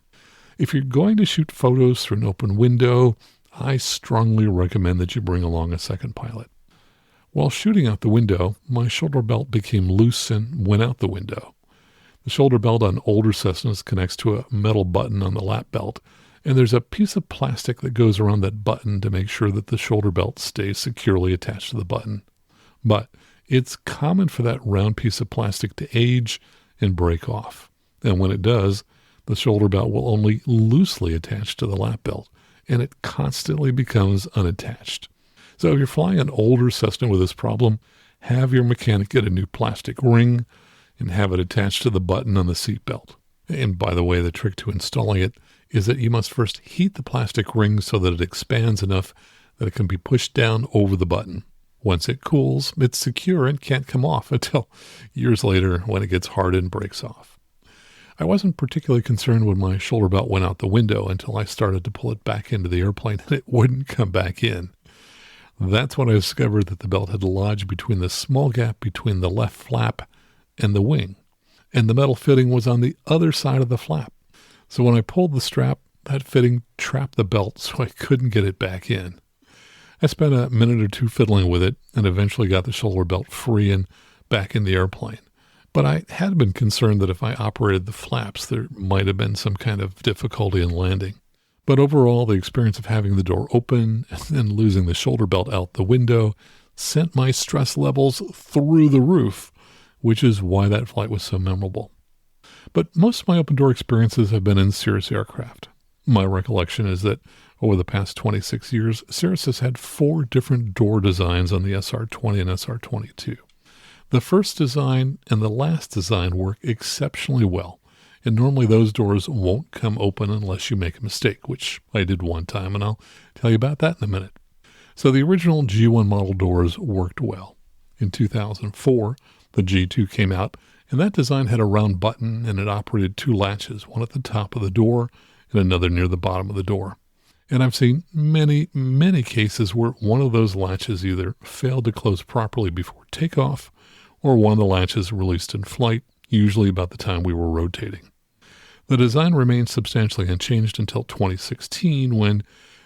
If you're going to shoot photos through an open window, I strongly recommend that you bring along a second pilot. While shooting out the window, my shoulder belt became loose and went out the window. The shoulder belt on older Cessnas connects to a metal button on the lap belt, and there's a piece of plastic that goes around that button to make sure that the shoulder belt stays securely attached to the button. But it's common for that round piece of plastic to age and break off. And when it does, the shoulder belt will only loosely attach to the lap belt, and it constantly becomes unattached. So if you're flying an older Cessna with this problem, have your mechanic get a new plastic ring and have it attached to the button on the seat belt. And by the way, the trick to installing it is that you must first heat the plastic ring so that it expands enough that it can be pushed down over the button. Once it cools, it's secure and can't come off until years later when it gets hard and breaks off. I wasn't particularly concerned when my shoulder belt went out the window until I started to pull it back into the airplane and it wouldn't come back in. That's when I discovered that the belt had lodged between the small gap between the left flap and the wing, and the metal fitting was on the other side of the flap. So when I pulled the strap, that fitting trapped the belt so I couldn't get it back in. I spent a minute or two fiddling with it and eventually got the shoulder belt free and back in the airplane. But I had been concerned that if I operated the flaps, there might have been some kind of difficulty in landing. But overall, the experience of having the door open and then losing the shoulder belt out the window sent my stress levels through the roof, which is why that flight was so memorable. But most of my open door experiences have been in Cirrus aircraft. My recollection is that over the past 26 years, Cirrus has had 4 different door designs on the SR-20 and SR-22. The first design and the last design work exceptionally well, and normally those doors won't come open unless you make a mistake, which I did one time, and I'll tell you about that in a minute. So the original G1 model doors worked well. In 2004, the G2 came out, and that design had a round button, and it operated 2 latches, one at the top of the door and another near the bottom of the door. And I've seen many, many cases where one of those latches either failed to close properly before takeoff, or one of the latches released in flight, usually about the time we were rotating. The design remained substantially unchanged until 2016 when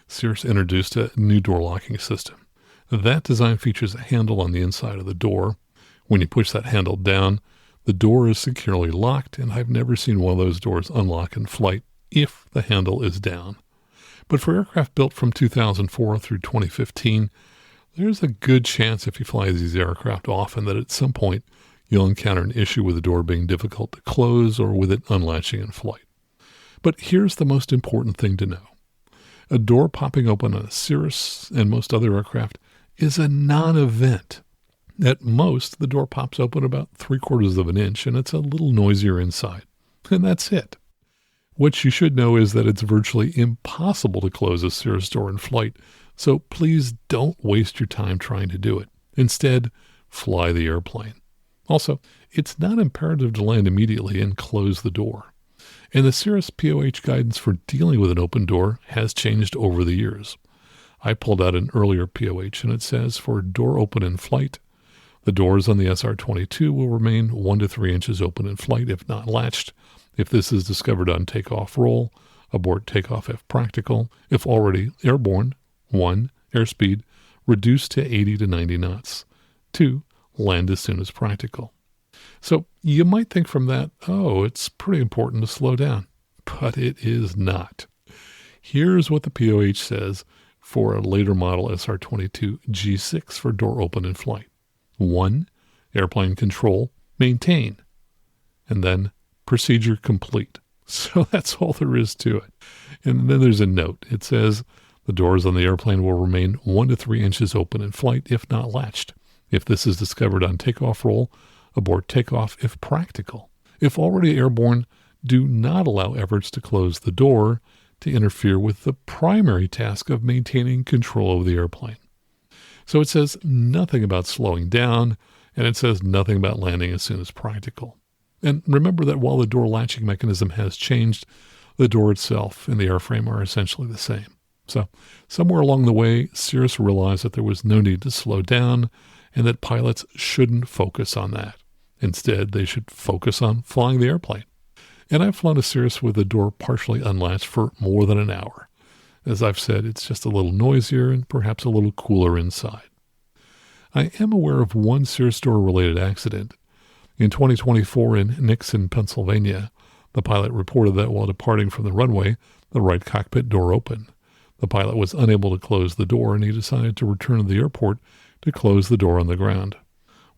Cirrus introduced a new door locking system. That design features a handle on the inside of the door. When you push that handle down, the door is securely locked, and I've never seen one of those doors unlock in flight if the handle is down. But for aircraft built from 2004 through 2015, there's a good chance if you fly these aircraft often that at some point you'll encounter an issue with the door being difficult to close or with it unlatching in flight. But here's the most important thing to know. A door popping open on a Cirrus and most other aircraft is a non-event. At most, the door pops open about 3/4 of an inch and it's a little noisier inside. And that's it. What you should know is that it's virtually impossible to close a Cirrus door in flight, so please don't waste your time trying to do it. Instead, fly the airplane. Also, it's not imperative to land immediately and close the door. And the Cirrus POH guidance for dealing with an open door has changed over the years. I pulled out an earlier POH and it says for door open in flight, the doors on the SR-22 will remain 1 to 3 inches open in flight if not latched. If this is discovered on takeoff roll, abort takeoff if practical. If already airborne, 1, airspeed, reduce to 80 to 90 knots. 2, land as soon as practical. So you might think from that, oh, it's pretty important to slow down. But it is not. Here's what the POH says for a later model SR-22 G6 for door open in flight. 1, airplane control, maintain. And then procedure complete. So that's all there is to it. And then there's a note. It says the doors on the airplane will remain 1 to 3 inches open in flight if not latched. If this is discovered on takeoff roll, abort takeoff if practical. If already airborne, do not allow efforts to close the door to interfere with the primary task of maintaining control of the airplane. So it says nothing about slowing down, and it says nothing about landing as soon as practical. And remember that while the door latching mechanism has changed, the door itself and the airframe are essentially the same. So somewhere along the way, Cirrus realized that there was no need to slow down and that pilots shouldn't focus on that. Instead, they should focus on flying the airplane. And I've flown a Cirrus with the door partially unlatched for more than an hour. As I've said, it's just a little noisier and perhaps a little cooler inside. I am aware of one Cirrus door-related accident. In 2024 in Nixon, Pennsylvania, the pilot reported that while departing from the runway, the right cockpit door opened. The pilot was unable to close the door, and he decided to return to the airport to close the door on the ground.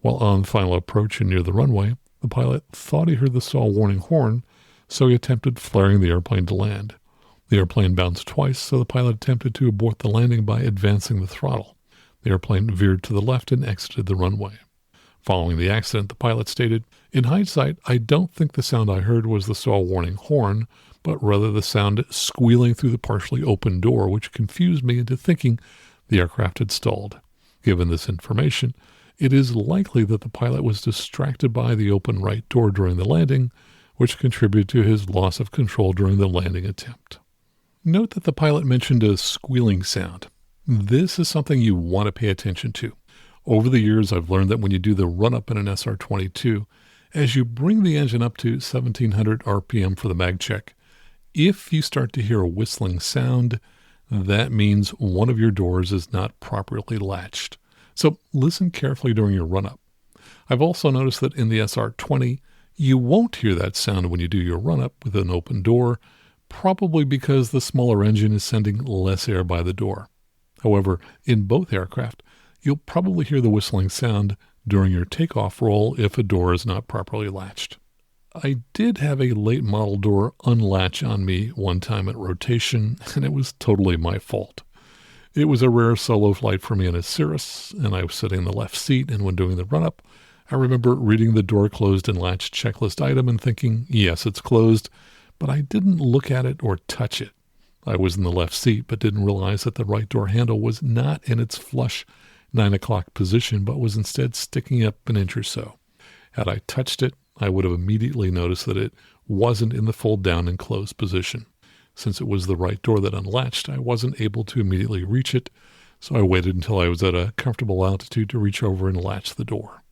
While on final approach and near the runway, the pilot thought he heard the stall warning horn, so he attempted flaring the airplane to land. The airplane bounced twice, so the pilot attempted to abort the landing by advancing the throttle. The airplane veered to the left and exited the runway. Following the accident, the pilot stated, "In hindsight, I don't think the sound I heard was the stall warning horn, but rather the sound squealing through the partially open door, which confused me into thinking the aircraft had stalled. Given this information, it is likely that the pilot was distracted by the open right door during the landing, which contributed to his loss of control during the landing attempt. Note that the pilot mentioned a squealing sound. This is something you want to pay attention to. Over the years, I've learned that when you do the run-up in an SR-22, as you bring the engine up to 1700 RPM for the mag check, if you start to hear a whistling sound, that means one of your doors is not properly latched. So listen carefully during your run-up. I've also noticed that in the SR-20, you won't hear that sound when you do your run-up with an open door, probably because the smaller engine is sending less air by the door. However, in both aircraft, you'll probably hear the whistling sound during your takeoff roll if a door is not properly latched. I did have a late model door unlatch on me one time at rotation, and it was totally my fault. It was a rare solo flight for me in a Cirrus, and I was sitting in the left seat, and when doing the run-up, I remember reading the door closed and latched checklist item and thinking, yes, it's closed, but I didn't look at it or touch it. I was in the left seat, but didn't realize that the right door handle was not in its flush 9 o'clock position, but was instead sticking up an inch or so. Had I touched it, I would have immediately noticed that it wasn't in the fold down and closed position. Since it was the right door that unlatched, I wasn't able to immediately reach it, so I waited until I was at a comfortable altitude to reach over and latch the door.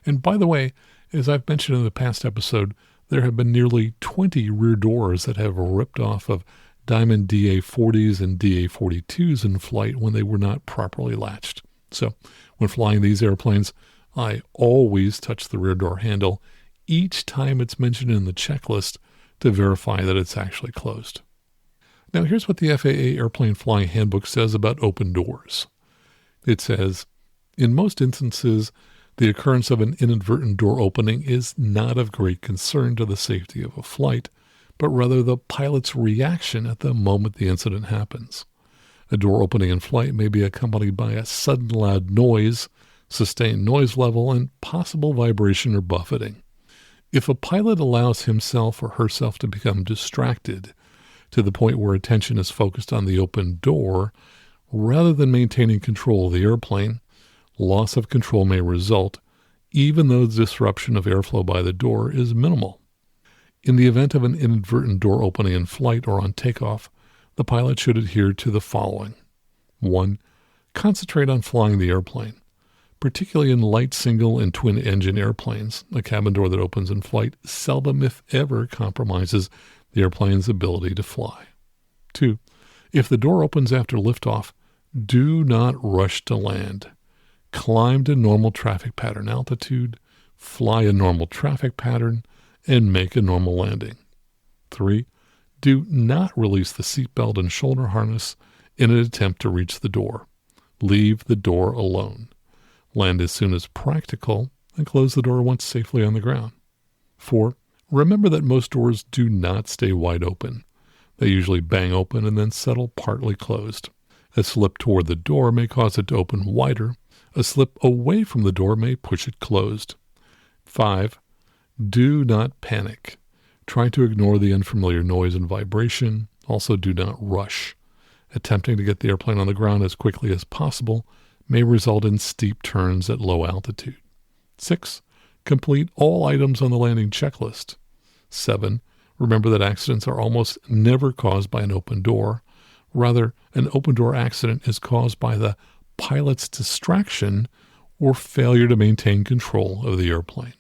And by the way, as I've mentioned in the past episode, there have been nearly 20 rear doors that have ripped off of Diamond DA-40s and DA-42s in flight when they were not properly latched. So when flying these airplanes, I always touch the rear door handle each time it's mentioned in the checklist to verify that it's actually closed. Now here's what the FAA Airplane Flying Handbook says about open doors. It says, in most instances, the occurrence of an inadvertent door opening is not of great concern to the safety of a flight, but rather the pilot's reaction at the moment the incident happens. A door opening in flight may be accompanied by a sudden loud noise, sustained noise level, and possible vibration or buffeting. If a pilot allows himself or herself to become distracted to the point where attention is focused on the open door, rather than maintaining control of the airplane, loss of control may result, even though the disruption of airflow by the door is minimal. In the event of an inadvertent door opening in flight or on takeoff, the pilot should adhere to the following. 1. Concentrate on flying the airplane. Particularly in light single and twin-engine airplanes, a cabin door that opens in flight seldom, if ever, compromises the airplane's ability to fly. 2. If the door opens after liftoff, do not rush to land. Climb to normal traffic pattern altitude, fly a normal traffic pattern, and make a normal landing. 3. Do not release the seatbelt and shoulder harness in an attempt to reach the door. Leave the door alone. Land as soon as practical, and close the door once safely on the ground. 4. Remember that most doors do not stay wide open. They usually bang open and then settle partly closed. A slip toward the door may cause it to open wider. A slip away from the door may push it closed. 5. Do not panic. Try to ignore the unfamiliar noise and vibration. Also, do not rush. Attempting to get the airplane on the ground as quickly as possible may result in steep turns at low altitude. 6. Complete all items on the landing checklist. 7. Remember that accidents are almost never caused by an open door. Rather, an open door accident is caused by the pilot's distraction or failure to maintain control of the airplane.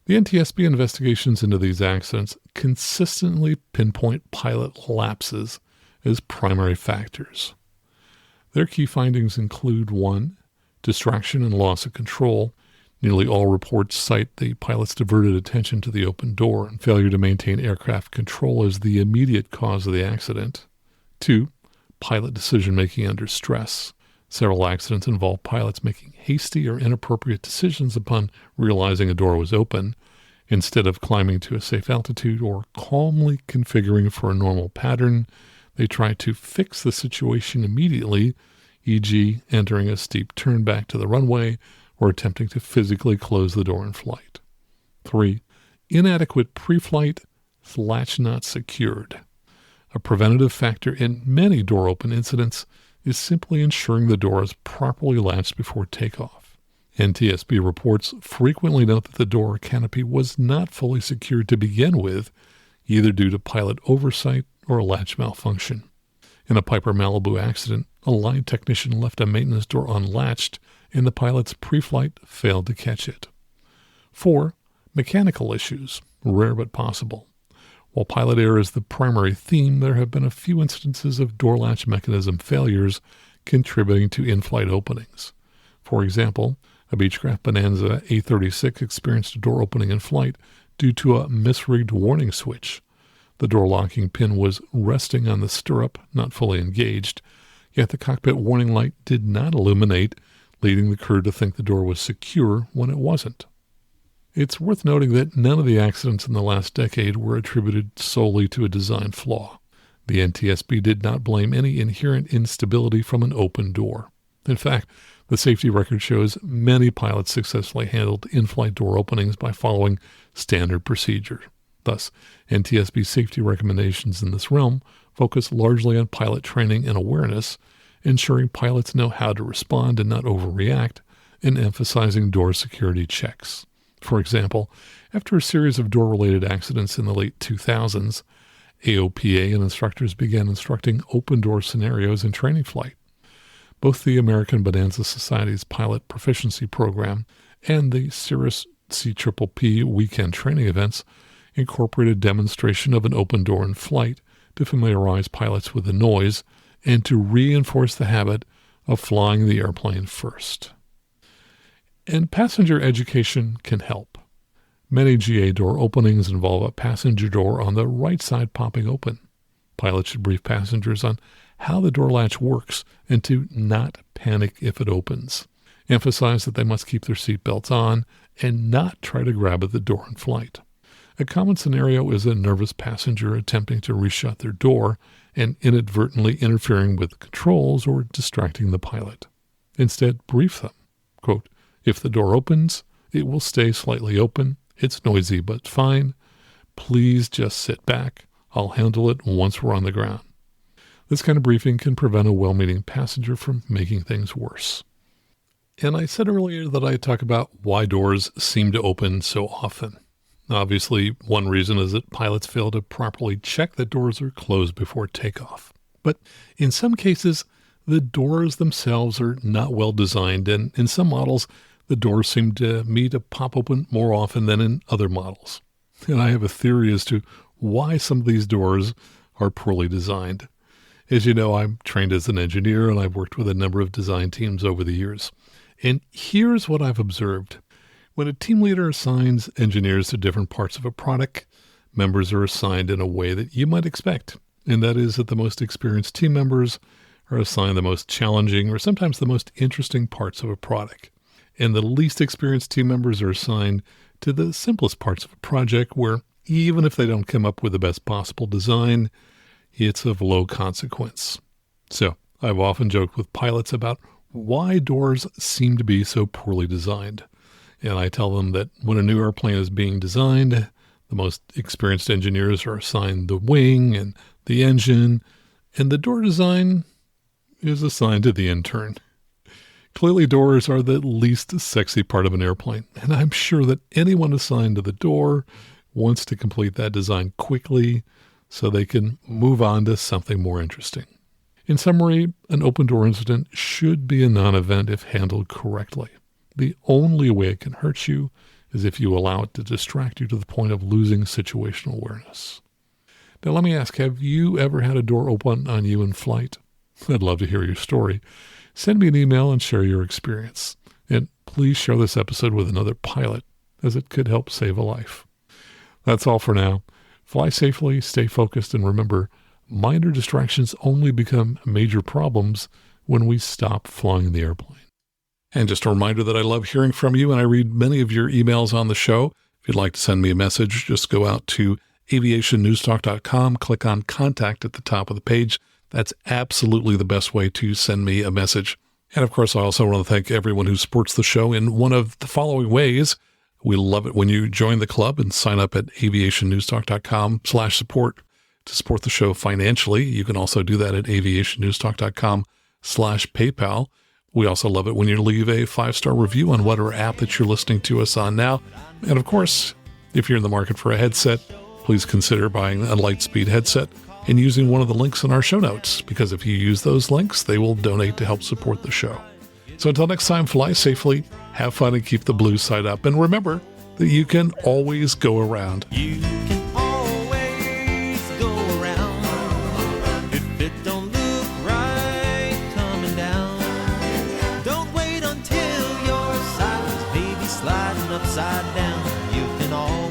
The NTSB investigations into these accidents consistently pinpoint pilot lapses as primary factors. Their key findings include 1. Distraction and loss of control. Nearly all reports cite the pilot's diverted attention to the open door and failure to maintain aircraft control as the immediate cause of the accident. 2. Pilot decision-making under stress. Several accidents involve pilots making hasty or inappropriate decisions upon realizing a door was open, instead of climbing to a safe altitude or calmly configuring for a normal pattern. They try to fix the situation immediately, e.g. entering a steep turn back to the runway or attempting to physically close the door in flight. 3. Inadequate pre-flight, latch not secured. A preventative factor in many door open incidents is simply ensuring the door is properly latched before takeoff. NTSB reports frequently note that the door canopy was not fully secured to begin with, either due to pilot oversight or a latch malfunction. In a Piper Malibu accident, a line technician left a maintenance door unlatched, and the pilot's pre-flight failed to catch it. 4. Mechanical issues, rare but possible. While pilot error is the primary theme, there have been a few instances of door latch mechanism failures contributing to in-flight openings. For example, a Beechcraft Bonanza A36 experienced a door opening in flight due to a misrigged warning switch. The door locking pin was resting on the stirrup, not fully engaged, yet the cockpit warning light did not illuminate, leading the crew to think the door was secure when it wasn't. It's worth noting that none of the accidents in the last decade were attributed solely to a design flaw. The NTSB did not blame any inherent instability from an open door. In fact, the safety record shows many pilots successfully handled in-flight door openings by following standard procedure. Thus, NTSB safety recommendations in this realm focus largely on pilot training and awareness, ensuring pilots know how to respond and not overreact, and emphasizing door security checks. For example, after a series of door-related accidents in the late 2000s, AOPA and instructors began instructing open-door scenarios in training flight. Both the American Bonanza Society's Pilot Proficiency Program and the Cirrus CPPP weekend training events incorporated demonstration of an open door in flight to familiarize pilots with the noise and to reinforce the habit of flying the airplane first. And passenger education can help. Many GA door openings involve a passenger door on the right side popping open. Pilots should brief passengers on how the door latch works and to not panic if it opens. Emphasize that they must keep their seatbelts on and not try to grab at the door in flight. A common scenario is a nervous passenger attempting to reshut their door and inadvertently interfering with the controls or distracting the pilot. Instead, brief them. Quote, "If the door opens, it will stay slightly open. It's noisy but fine. Please just sit back. I'll handle it once we're on the ground." This kind of briefing can prevent a well-meaning passenger from making things worse. And I said earlier that I talk about why doors seem to open so often. Obviously, one reason is that pilots fail to properly check that doors are closed before takeoff. But in some cases, the doors themselves are not well designed, and in some models, the doors seem to me to pop open more often than in other models. And I have a theory as to why some of these doors are poorly designed. As you know, I'm trained as an engineer, and I've worked with a number of design teams over the years. And here's what I've observed. When a team leader assigns engineers to different parts of a product, members are assigned in a way that you might expect, and that is that the most experienced team members are assigned the most challenging or sometimes the most interesting parts of a product. And the least experienced team members are assigned to the simplest parts of a project where, even if they don't come up with the best possible design, it's of low consequence. So I've often joked with pilots about why doors seem to be so poorly designed. And I tell them that when a new airplane is being designed, the most experienced engineers are assigned the wing and the engine, and the door design is assigned to the intern. Clearly, doors are the least sexy part of an airplane, and I'm sure that anyone assigned to the door wants to complete that design quickly so they can move on to something more interesting. In summary, an open door incident should be a non-event if handled correctly. The only way it can hurt you is if you allow it to distract you to the point of losing situational awareness. Now let me ask, have you ever had a door open on you in flight? I'd love to hear your story. Send me an email and share your experience. And please share this episode with another pilot, as it could help save a life. That's all for now. Fly safely, stay focused, and remember, minor distractions only become major problems when we stop flying the airplane. And just a reminder that I love hearing from you, and I read many of your emails on the show. If you'd like to send me a message, just go out to aviationnewstalk.com, click on Contact at the top of the page. That's absolutely the best way to send me a message. And of course, I also want to thank everyone who supports the show in one of the following ways. We love it when you join the club and sign up at aviationnewstalk.com/support to support the show financially. You can also do that at aviationnewstalk.com PayPal. We also love it when you leave a 5-star review on whatever app that you're listening to us on now. And of course, if you're in the market for a headset, please consider buying a Lightspeed headset and using one of the links in our show notes, because if you use those links, they will donate to help support the show. So until next time, fly safely, have fun, and keep the blue side up. And remember that you can always go around. You can always go around. If it don't look right coming down, don't wait until your side's baby sliding upside down. You can always